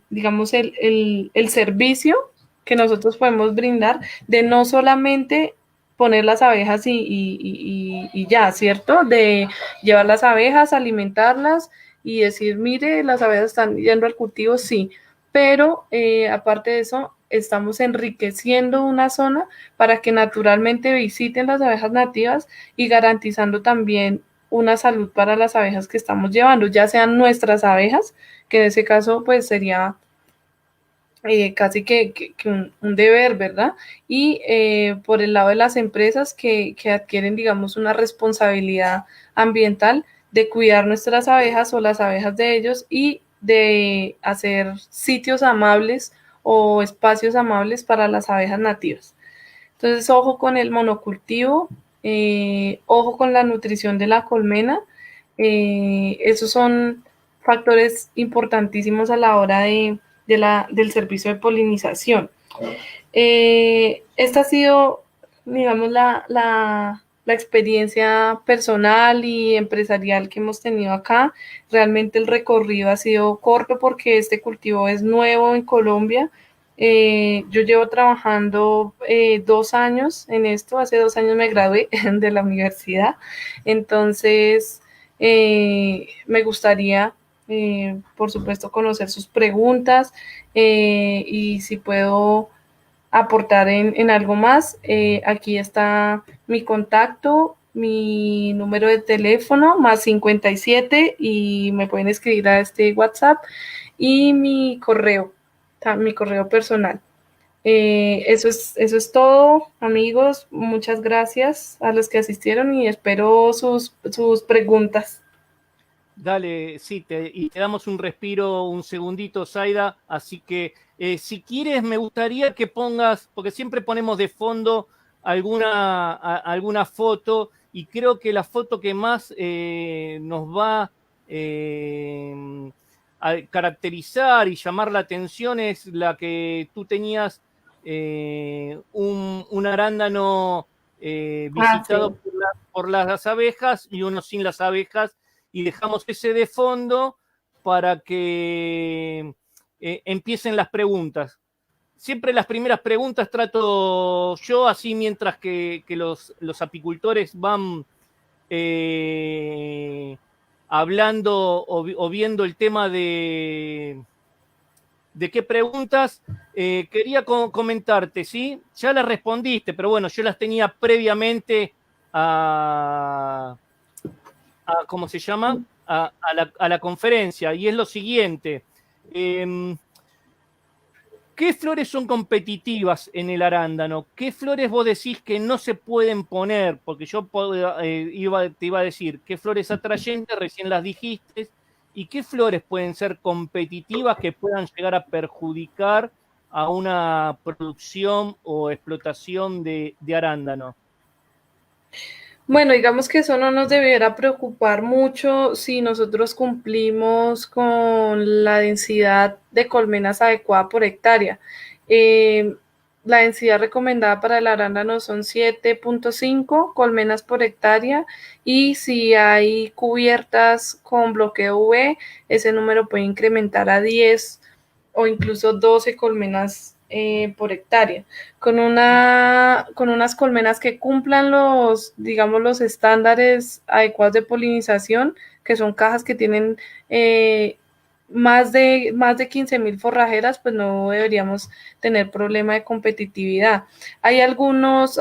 digamos, el servicio que nosotros podemos brindar de no solamente poner las abejas y ya, ¿cierto? De llevar las abejas, alimentarlas y decir, mire, las abejas están yendo al cultivo, sí, pero aparte de eso, estamos enriqueciendo una zona para que naturalmente visiten las abejas nativas y garantizando también una salud para las abejas que estamos llevando, ya sean nuestras abejas, que en ese caso pues sería casi que un deber, ¿verdad? Y por el lado de las empresas que adquieren, digamos, una responsabilidad ambiental de cuidar nuestras abejas o las abejas de ellos y de hacer sitios amables o espacios amables para las abejas nativas. Entonces, ojo con el monocultivo, ojo con la nutrición de la colmena. Esos son factores importantísimos a la hora del servicio de polinización. Esta ha sido, digamos, la experiencia personal y empresarial que hemos tenido acá. Realmente el recorrido ha sido corto porque este cultivo es nuevo en Colombia. Yo llevo trabajando 2 años en esto, hace 2 años me gradué de la universidad, entonces me gustaría, por supuesto, conocer sus preguntas y si puedo aportar en algo más, aquí está mi contacto, mi número de teléfono, más 57 y me pueden escribir a este WhatsApp y mi correo personal. Eso es todo, amigos. Muchas gracias a los que asistieron y espero sus preguntas. Dale, sí, y te damos un respiro, un segundito, Zaida. Así que, si quieres, me gustaría que pongas, porque siempre ponemos de fondo alguna foto, y creo que la foto que más nos va a caracterizar y llamar la atención es la que tú tenías, un arándano Ah, sí. visitado por las abejas y uno sin las abejas, y dejamos ese de fondo para que empiecen las preguntas. Siempre las primeras preguntas trato yo, así mientras que los apicultores van hablando o viendo el tema de qué preguntas. Quería comentarte, ¿sí? Ya las respondiste, pero bueno, yo las tenía previamente ¿cómo se llama? A la conferencia, y es lo siguiente. ¿Qué flores son competitivas en el arándano? ¿Qué flores vos decís que no se pueden poner? Porque yo te iba a decir, ¿qué flores atrayentes? Recién las dijiste. ¿Y qué flores pueden ser competitivas que puedan llegar a perjudicar a una producción o explotación de arándano? Bueno, digamos que eso no nos debiera preocupar mucho si nosotros cumplimos con la densidad de colmenas adecuada por hectárea. Eh, la densidad recomendada para el arándano son 7,5 colmenas por hectárea y si hay cubiertas con bloqueo UV, ese número puede incrementar a 10 o incluso 12 colmenas por hectárea con unas colmenas que cumplan los, digamos, los estándares adecuados de polinización, que son cajas que tienen más de 15,000 forrajeras, pues no deberíamos tener problema de competitividad. Hay algunas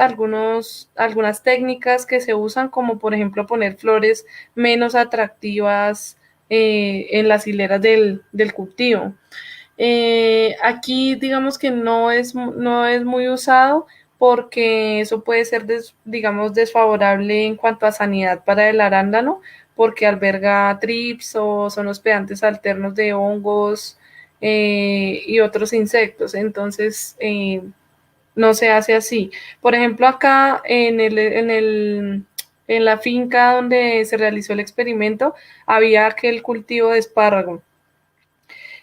técnicas que se usan, como por ejemplo poner flores menos atractivas en las hileras del cultivo. Aquí digamos que no es muy usado porque eso puede ser, digamos, desfavorable en cuanto a sanidad para el arándano, porque alberga trips o son hospedantes alternos de hongos y otros insectos. Entonces, no se hace así. Por ejemplo, acá en la finca donde se realizó el experimento, había aquel cultivo de espárrago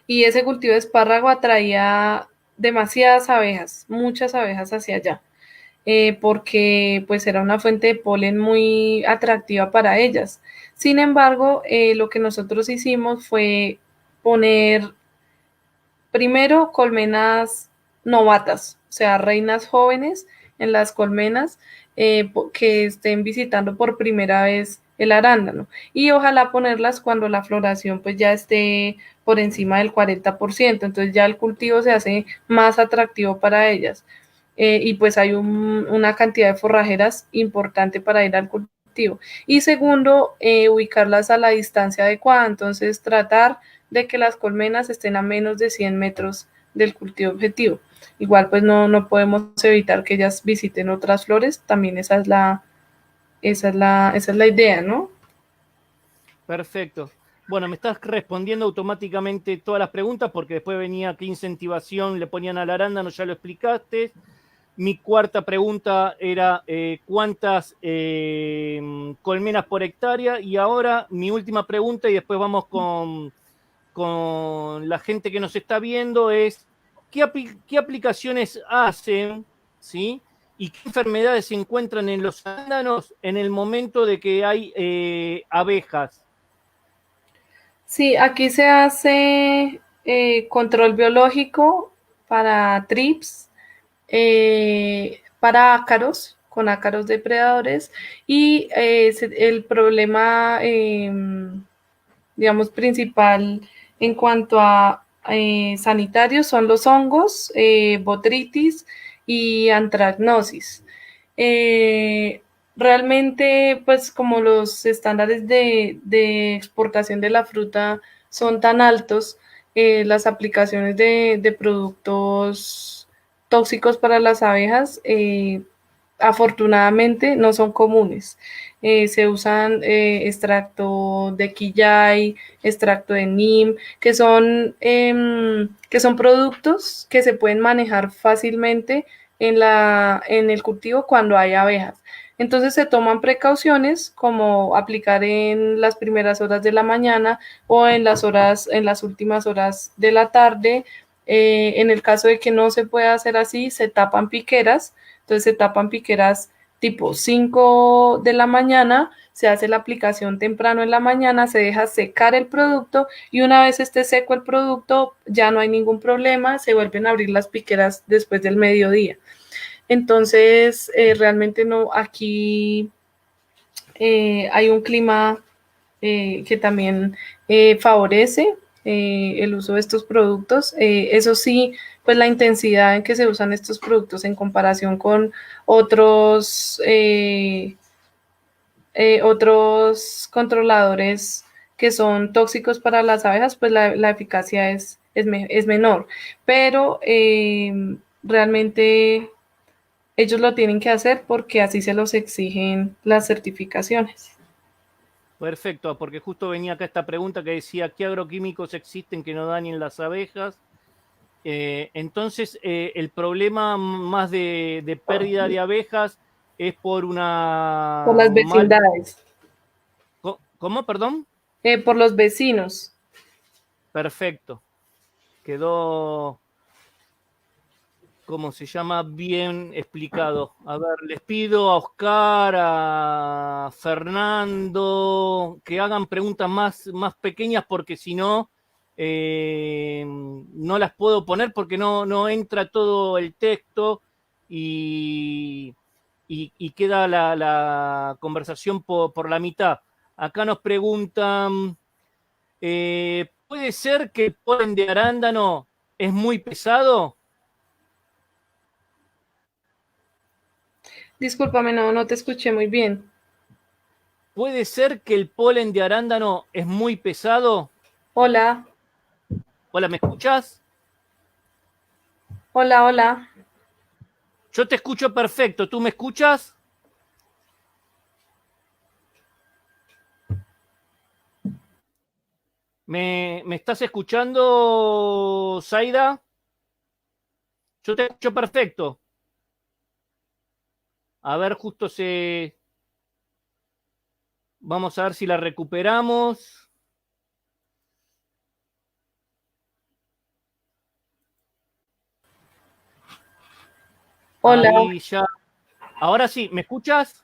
y ese cultivo de espárrago atraía demasiadas abejas, muchas abejas hacia allá, porque pues era una fuente de polen muy atractiva para ellas. Sin embargo, lo que nosotros hicimos fue poner primero colmenas novatas, o sea, reinas jóvenes en las colmenas que estén visitando por primera vez el arándano y ojalá ponerlas cuando la floración pues ya esté por encima del 40%, entonces ya el cultivo se hace más atractivo para ellas y pues hay una cantidad de forrajeras importante para ir al cultivo. Y segundo, ubicarlas a la distancia adecuada, entonces tratar de que las colmenas estén a menos de 100 metros del cultivo objetivo. Igual pues no podemos evitar que ellas visiten otras flores, también esa es la idea, ¿no? Perfecto. Bueno, me estás respondiendo automáticamente todas las preguntas porque después venía qué incentivación le ponían al arándano, ya lo explicaste. Mi cuarta pregunta era cuántas colmenas por hectárea. Y ahora mi última pregunta, y después vamos con la gente que nos está viendo, es qué aplicaciones hacen, ¿sí? Y qué enfermedades se encuentran en los arándanos en el momento de que hay abejas. Sí, aquí se hace control biológico para trips, para ácaros, con ácaros depredadores, y el problema, digamos, principal en cuanto a sanitarios son los hongos, botritis y antracnosis. Eh, Realmente, pues como los estándares de exportación de la fruta son tan altos, las aplicaciones de productos tóxicos para las abejas afortunadamente no son comunes. Se usan extracto de quillay, extracto de neem, que son productos que se pueden manejar fácilmente en el cultivo cuando hay abejas. Entonces se toman precauciones como aplicar en las primeras horas de la mañana o en las últimas horas de la tarde. En el caso de que no se pueda hacer así, se tapan piqueras, entonces se tapan piqueras tipo 5 de la mañana, se hace la aplicación temprano en la mañana, se deja secar el producto y una vez esté seco el producto ya no hay ningún problema, se vuelven a abrir las piqueras después del mediodía. Entonces, realmente no, aquí hay un clima que también favorece el uso de estos productos. Eso sí, pues la intensidad en que se usan estos productos en comparación con otros, otros controladores que son tóxicos para las abejas, pues la eficacia es menor. Pero realmente ellos lo tienen que hacer porque así se los exigen las certificaciones. Perfecto, porque justo venía acá esta pregunta que decía, ¿qué agroquímicos existen que no dañen las abejas? Entonces, el problema más de pérdida de abejas es por una Por las vecindades. ¿Cómo? Perdón. Por los vecinos. Perfecto. Quedó, ¿cómo se llama? Bien explicado. A ver, les pido a Oscar, a Fernando, que hagan preguntas más pequeñas porque si no, no las puedo poner porque no entra todo el texto y queda la conversación por la mitad. Acá nos preguntan, ¿puede ser que el polen de arándano es muy pesado? Discúlpame, no te escuché muy bien. ¿Puede ser que el polen de arándano es muy pesado? Hola, Hola, ¿me escuchas? hola, hola. Yo te escucho perfecto, ¿tú me escuchas? ¿Me estás escuchando, Zaida? Yo te escucho perfecto. A ver, justo se... Vamos a ver si la recuperamos. Hola, Ahí ya. Ahora sí, ¿me escuchas?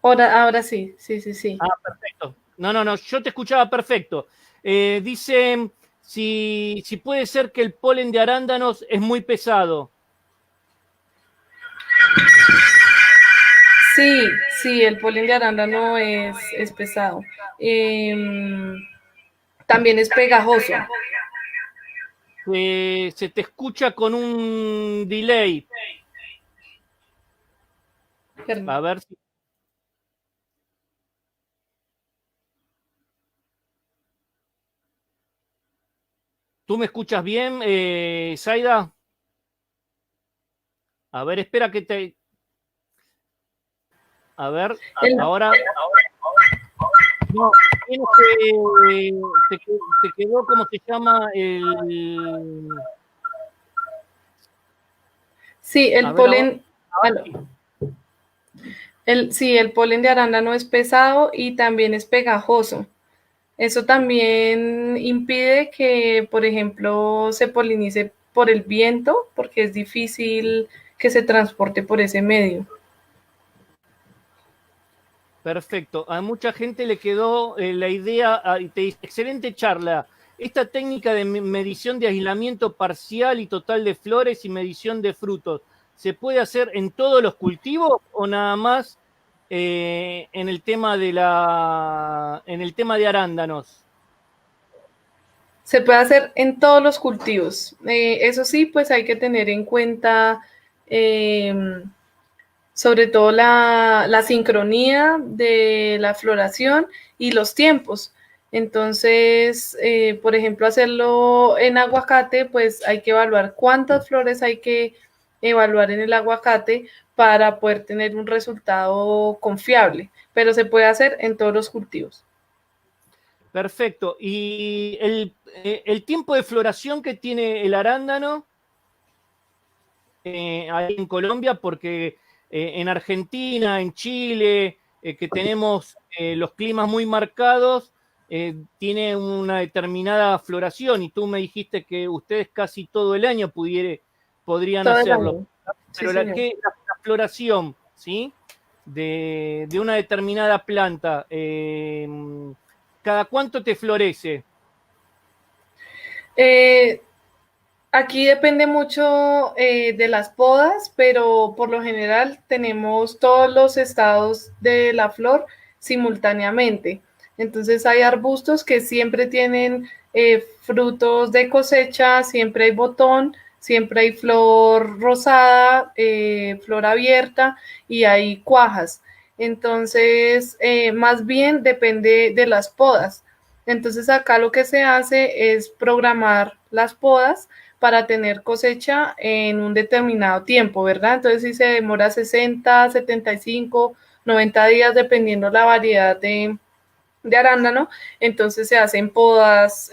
ahora sí, sí. Ah, perfecto. No, yo te escuchaba perfecto. Dice si puede ser que el polen de arándanos es muy pesado. Sí, sí, el polen de arándano es pesado. También es pegajoso. Se te escucha con un delay. A ver si. ¿Tú me escuchas bien, Zaida? A ver, espera que te. A ver, El, ahora. No, tienes que. Te quedó, ¿cómo se llama? sí, A el ver, ahora. polen, aló. Sí. Sí, el polen de arándano es pesado y también es pegajoso. Eso también impide que, por ejemplo, se polinice por el viento, porque es difícil que se transporte por ese medio. Perfecto. A mucha gente le quedó la idea, y te dice, excelente charla. Esta técnica de medición de aislamiento parcial y total de flores y medición de frutos, ¿se puede hacer en todos los cultivos o nada más en el tema en el tema de arándanos? Se puede hacer en todos los cultivos. Eso sí, pues hay que tener en cuenta eh, sobre todo la sincronía de la floración y los tiempos. Entonces, por ejemplo, hacerlo en aguacate, pues hay que evaluar cuántas flores hay que evaluar en el aguacate para poder tener un resultado confiable, pero se puede hacer en todos los cultivos. Perfecto. ¿Y el tiempo de floración que tiene el arándano ahí en Colombia? Porque en Argentina, en Chile, que tenemos los climas muy marcados, tiene una determinada floración y tú me dijiste que ustedes casi todo el año podrían Todo el hacerlo. año. Sí, Pero señor. la floración, ¿sí? De una determinada planta, ¿cada cuánto te florece? Eh, Aquí depende mucho de las podas, pero por lo general tenemos todos los estados de la flor simultáneamente. Entonces hay arbustos que siempre tienen frutos de cosecha, siempre hay botón, siempre hay flor rosada, flor abierta y hay cuajas. Entonces, más bien depende de las podas. Entonces acá lo que se hace es programar las podas para tener cosecha en un determinado tiempo, ¿verdad? Entonces, si se demora 60, 75, 90 días, dependiendo la variedad de arándano, entonces se hacen podas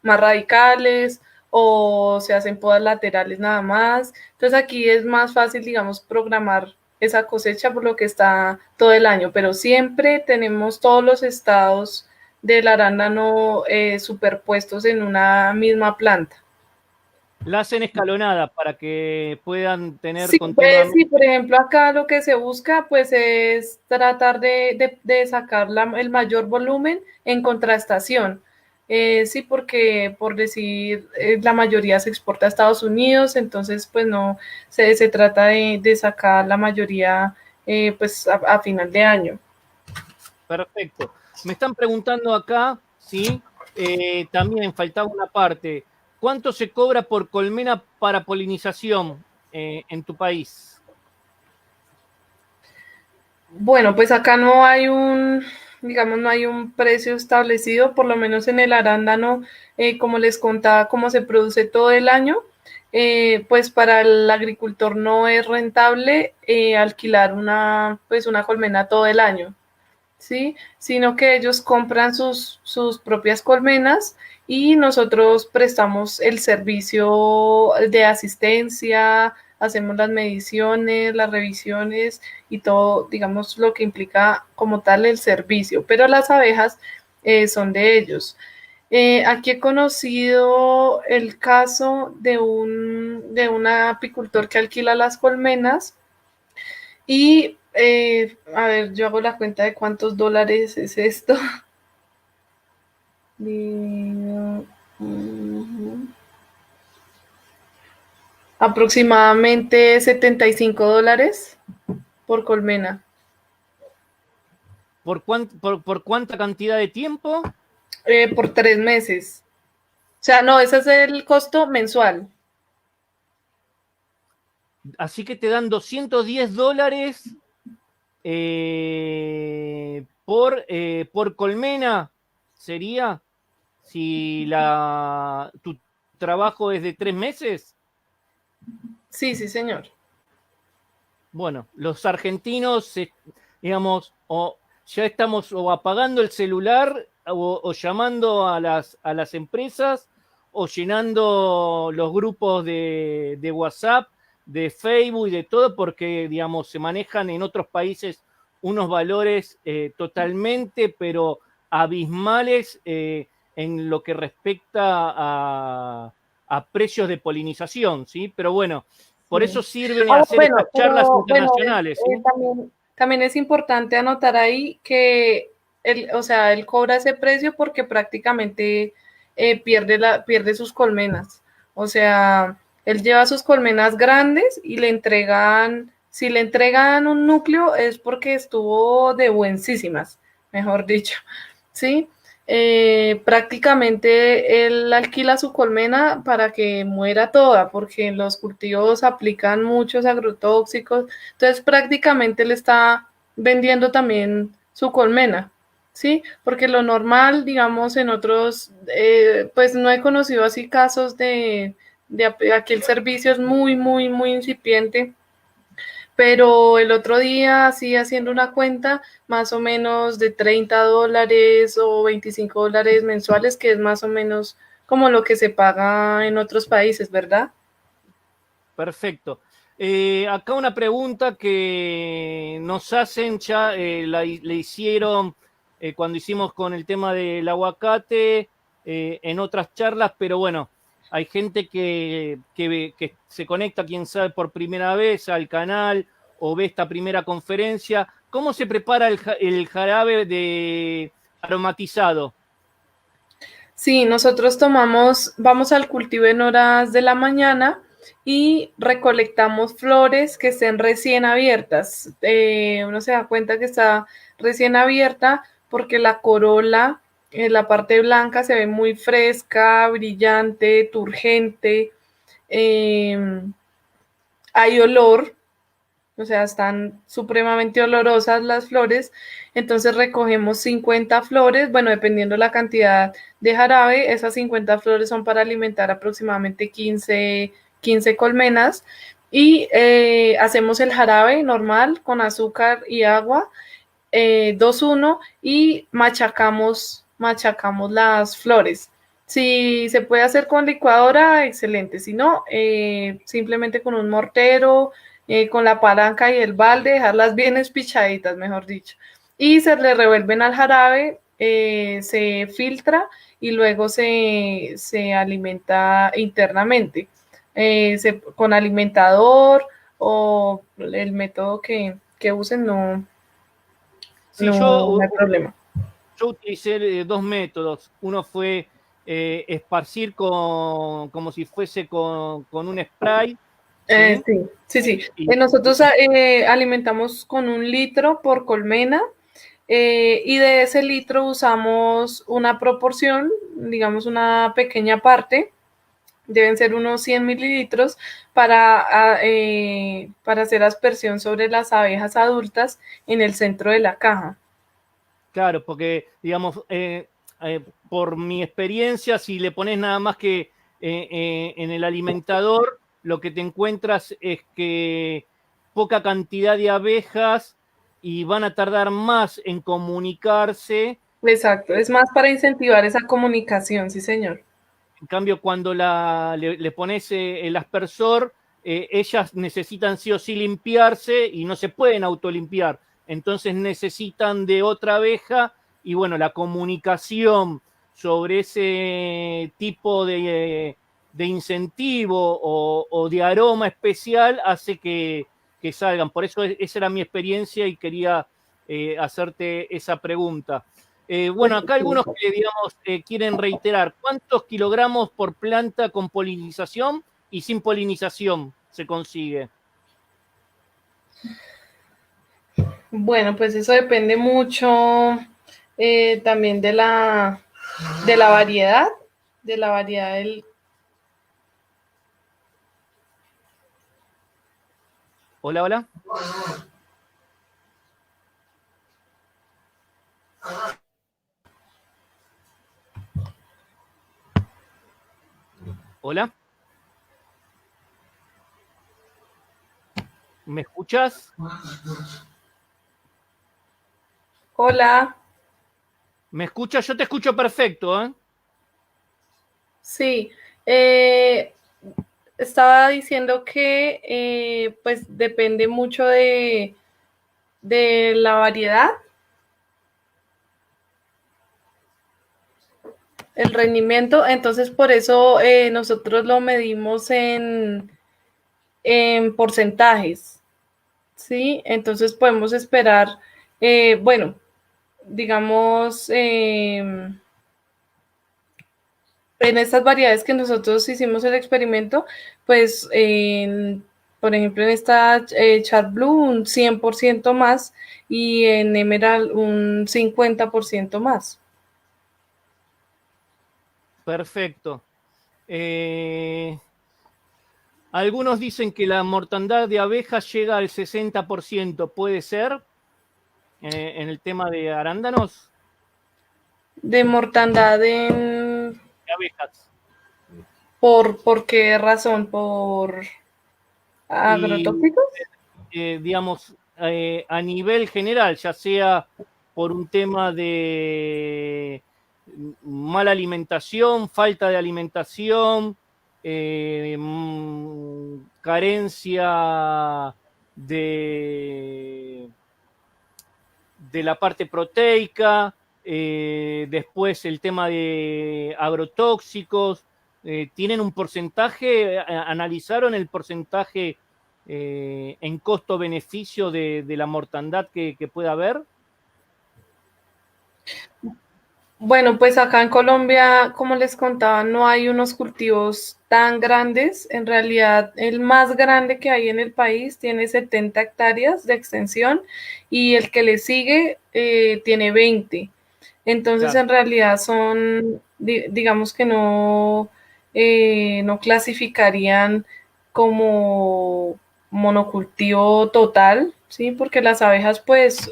más radicales o se hacen podas laterales nada más. Entonces, aquí es más fácil, digamos, programar esa cosecha por lo que está todo el año, pero siempre tenemos todos los estados del arándano superpuestos en una misma planta. La hacen escalonada para que puedan tener Sí, pues, continuamente. sí, por ejemplo, acá lo que se busca pues es tratar de sacar el mayor volumen en contrastación. Sí, porque por decir, la mayoría se exporta a Estados Unidos, entonces pues no, se trata de sacar la mayoría pues a final de año. Perfecto. Me están preguntando acá, ¿sí? También faltaba una parte. ¿Cuánto se cobra por colmena para polinización en tu país? Bueno, pues acá no hay digamos, no hay un precio establecido, por lo menos en el arándano, como les contaba, como se produce todo el año, pues para el agricultor no es rentable alquilar pues una colmena todo el año. ¿Sí? Sino que ellos compran sus propias colmenas y nosotros prestamos el servicio de asistencia, hacemos las mediciones, las revisiones y todo, digamos, lo que implica como tal el servicio, pero las abejas son de ellos. Aquí he conocido el caso de un apicultor que alquila las colmenas y a ver, yo hago la cuenta de cuántos dólares es esto. Aproximadamente $75 por colmena, ¿Por cuánta cantidad de tiempo? por 3 meses. O sea, no, ese es el costo mensual. Así que te dan $210 por colmena, sería, si tu trabajo es de 3 meses. Sí, sí, señor. Bueno, los argentinos, digamos, o ya estamos o apagando el celular o llamando a las empresas o llenando los grupos de WhatsApp, de Facebook y de todo, porque, digamos, se manejan en otros países unos valores totalmente, pero abismales en lo que respecta a precios de polinización, ¿sí? Pero bueno, por eso Sí. sirven Ah, hacer bueno, estas charlas pero bueno, internacionales, ¿sí? también es importante anotar ahí que o sea, él cobra ese precio porque prácticamente pierde sus colmenas. O sea, él lleva sus colmenas grandes y si le entregan un núcleo es porque estuvo de buenísimas, mejor dicho, ¿sí? Prácticamente él alquila su colmena para que muera toda, porque los cultivos aplican muchos agrotóxicos, entonces prácticamente le está vendiendo también su colmena, ¿sí? Porque lo normal, digamos, en otros, pues no he conocido así casos de aquí el servicio es muy, muy, muy incipiente, pero el otro día, así haciendo una cuenta, más o menos de $30 o $25 mensuales, que es más o menos como lo que se paga en otros países, ¿verdad? Perfecto. Acá una pregunta que nos hacen, ya le hicieron cuando hicimos con el tema del aguacate en otras charlas, pero bueno, hay gente que se conecta, quién sabe, por primera vez al canal o ve esta primera conferencia. ¿Cómo se prepara el jarabe de aromatizado? Sí, nosotros vamos al cultivo en horas de la mañana y recolectamos flores que estén recién abiertas. Uno se da cuenta que está recién abierta porque la corola, la parte blanca, se ve muy fresca, brillante, turgente. eh, Hay olor, o sea, están supremamente olorosas las flores, entonces recogemos 50 flores, bueno, dependiendo la cantidad de jarabe, esas 50 flores son para alimentar aproximadamente 15 colmenas y hacemos el jarabe normal con azúcar y agua, 2:1 y machacamos las flores. Si se puede hacer con licuadora, excelente. Si no, simplemente con un mortero, con la palanca y el balde, dejarlas bien espichaditas, mejor dicho. Y se le revuelven al jarabe, se filtra y luego se alimenta internamente, con alimentador o el método que usen, no, Sí, no hay problema. yo utilicé dos métodos. Uno fue esparcir como si fuese con un spray, ¿sí? Sí. Y, Nosotros alimentamos con 1 litro por colmena, y de ese litro usamos una proporción, digamos una pequeña parte, deben ser unos 100 mililitros para hacer aspersión sobre las abejas adultas en el centro de la caja. claro, porque, digamos, por mi experiencia, si le pones nada más que en el alimentador, lo que te encuentras es que poca cantidad de abejas y van a tardar más en comunicarse. Exacto, es más para incentivar esa comunicación, sí señor. En cambio, cuando le pones el aspersor, ellas necesitan sí o sí limpiarse y no se pueden autolimpiar. Entonces necesitan de otra abeja y bueno, la comunicación sobre ese tipo de incentivo o de aroma especial hace que salgan. Por eso esa era mi experiencia y quería hacerte esa pregunta. Bueno, acá algunos que, digamos, quieren reiterar, ¿cuántos kilogramos por planta con polinización y sin polinización se consigue? Bueno, pues eso depende mucho también de la variedad, de la variedad del... Hola, hola. Hola. ¿Me escuchas? Hola, ¿Me escuchas? Yo te escucho perfecto, ¿eh? sí. eh, Estaba diciendo que pues depende mucho de la variedad, el rendimiento, entonces por eso nosotros lo medimos en porcentajes, ¿sí? Entonces podemos esperar, bueno, digamos, en estas variedades que nosotros hicimos el experimento, pues, por ejemplo, en esta Chart Blue un 100% más y en Emerald un 50% más. Perfecto. Algunos dicen que la mortandad de abejas llega al 60%. ¿Puede ser en el tema de arándanos? De mortandad en... De abejas. ¿Por qué razón? ¿Por Y agrotóxicos? digamos, a nivel general, ya sea por un tema de mala alimentación, falta de alimentación, carencia de la parte proteica, después el tema de agrotóxicos, ¿tienen un porcentaje? ¿Analizaron el porcentaje en costo-beneficio de la mortandad que pueda haber? Bueno, pues acá en Colombia, como les contaba, no hay unos cultivos tan grandes. En realidad, el más grande que hay en el país tiene 70 hectáreas de extensión y el que le sigue tiene 20. Entonces, Claro. en realidad son, digamos que no, no clasificarían como monocultivo total, ¿sí? Porque las abejas, pues,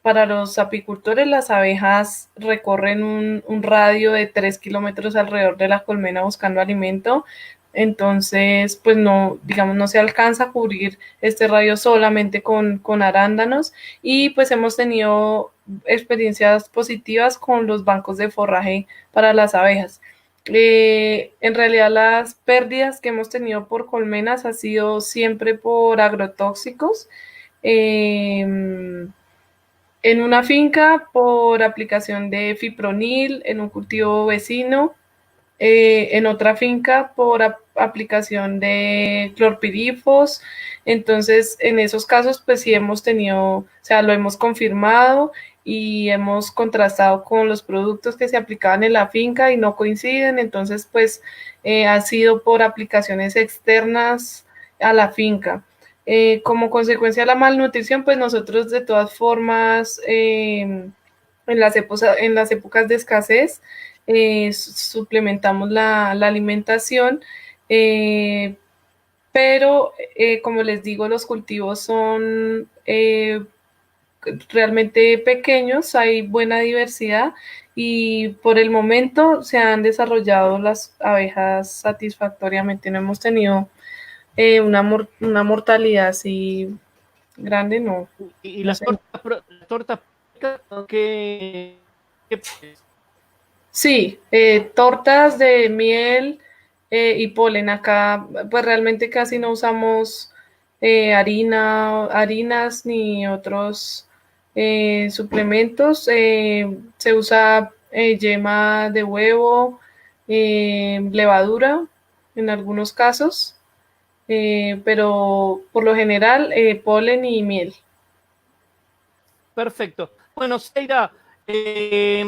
para los apicultores, las abejas recorren un radio de 3 kilómetros alrededor de la colmena buscando alimento. Entonces, pues no, digamos, no se alcanza a cubrir este radio solamente con arándanos y pues hemos tenido experiencias positivas con los bancos de forraje para las abejas. En realidad las pérdidas que hemos tenido por colmenas ha sido siempre por agrotóxicos. En una finca por aplicación de fipronil, en un cultivo vecino, en otra finca por aplicación de clorpirifos. Entonces, en esos casos, pues sí hemos tenido, o sea, lo hemos confirmado y hemos contrastado con los productos que se aplicaban en la finca y no coinciden. Entonces, pues ha sido por aplicaciones externas a la finca. Como consecuencia de la malnutrición, pues nosotros de todas formas, en las épocas de escasez, suplementamos la alimentación, eh, pero como les digo, los cultivos son realmente pequeños, hay buena diversidad y por el momento se han desarrollado las abejas satisfactoriamente. No hemos tenido una mortalidad así grande, no, Y no las sé. tortas ¿qué? Sí, tortas de miel y polen. Acá, pues realmente casi no usamos harinas ni otros suplementos. Se usa yema de huevo, levadura en algunos casos, pero por lo general polen y miel. Perfecto. Bueno, Seira, te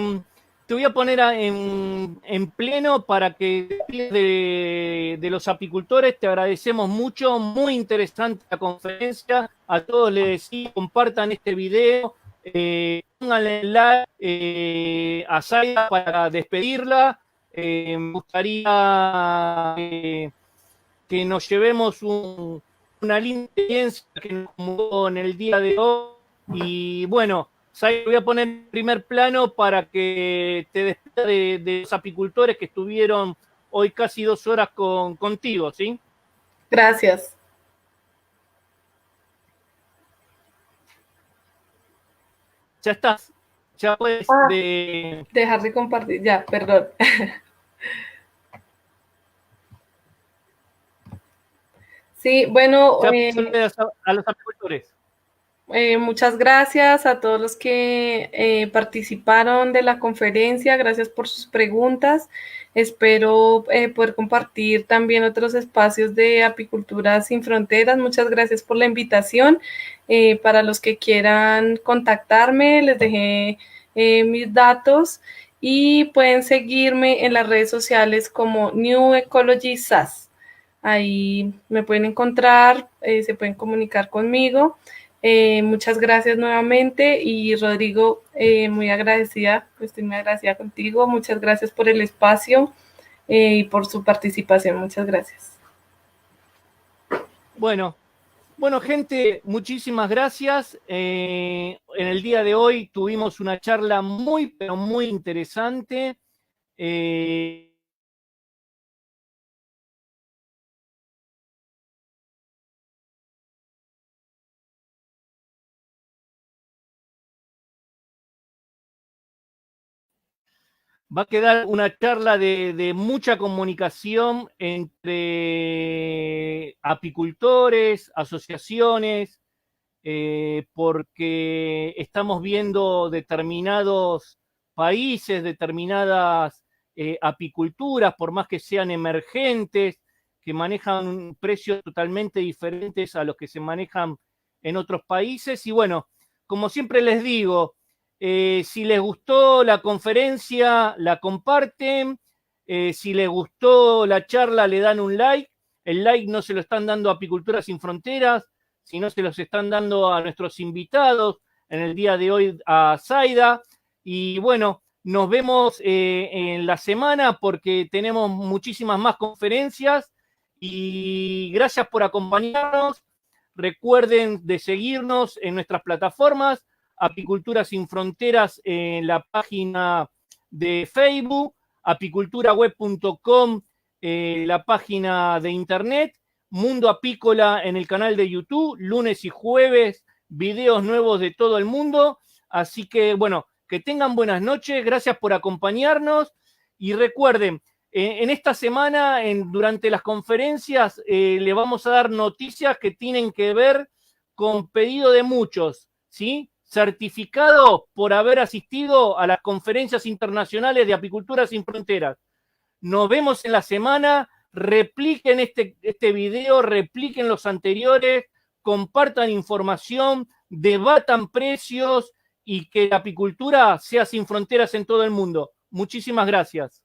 voy a poner en pleno para que de los apicultores. Te agradecemos mucho, muy interesante la conferencia. A todos les decía, compartan este video, pónganle like a Zaida para despedirla. Me gustaría que nos llevemos una linda experiencia que nos conmutó en el día de hoy. Y bueno, Sai, voy a poner en primer plano para que te despidas de los apicultores que estuvieron hoy casi 2 horas contigo, ¿sí? Gracias. Ya estás, ya puedes Ah, dejar de compartir, ya, perdón. Sí, bueno, ya puedes a los apicultores. muchas gracias a todos los que participaron de la conferencia. Gracias por sus preguntas. Espero poder compartir también otros espacios de apicultura sin fronteras. Muchas gracias por la invitación. Para los que quieran contactarme, les dejé mis datos y pueden seguirme en las redes sociales como New Ecology SAS. Ahí me pueden encontrar, se pueden comunicar conmigo. Muchas gracias nuevamente y Rodrigo, muy agradecida, estoy muy agradecida contigo. Muchas gracias por el espacio y por su participación. Muchas gracias. Bueno, gente, muchísimas gracias. En el día de hoy tuvimos una charla muy, pero muy interesante. Va a quedar una charla de mucha comunicación entre apicultores, asociaciones, porque estamos viendo determinados países, determinadas apiculturas, por más que sean emergentes, que manejan precios totalmente diferentes a los que se manejan en otros países. Y bueno, como siempre les digo, si les gustó la conferencia, la comparten. Si les gustó la charla, le dan un like. El like no se lo están dando a Apicultura Sin Fronteras, sino se los están dando a nuestros invitados en el día de hoy, a Zaida. Y bueno, nos vemos en la semana porque tenemos muchísimas más conferencias. Y gracias por acompañarnos. Recuerden de seguirnos en nuestras plataformas, Apicultura Sin Fronteras en la página de Facebook, apiculturaweb.com, la página de internet, Mundo Apícola en el canal de YouTube, lunes y jueves, videos nuevos de todo el mundo. Así que, bueno, que tengan buenas noches, gracias por acompañarnos y recuerden, En esta semana, durante las conferencias, le vamos a dar noticias que tienen que ver con pedido de muchos, ¿sí? Certificado por haber asistido a las conferencias internacionales de Apicultura Sin Fronteras. Nos vemos en la semana. Repliquen este video, repliquen los anteriores, compartan información, debatan precios y que la apicultura sea sin fronteras en todo el mundo. Muchísimas gracias.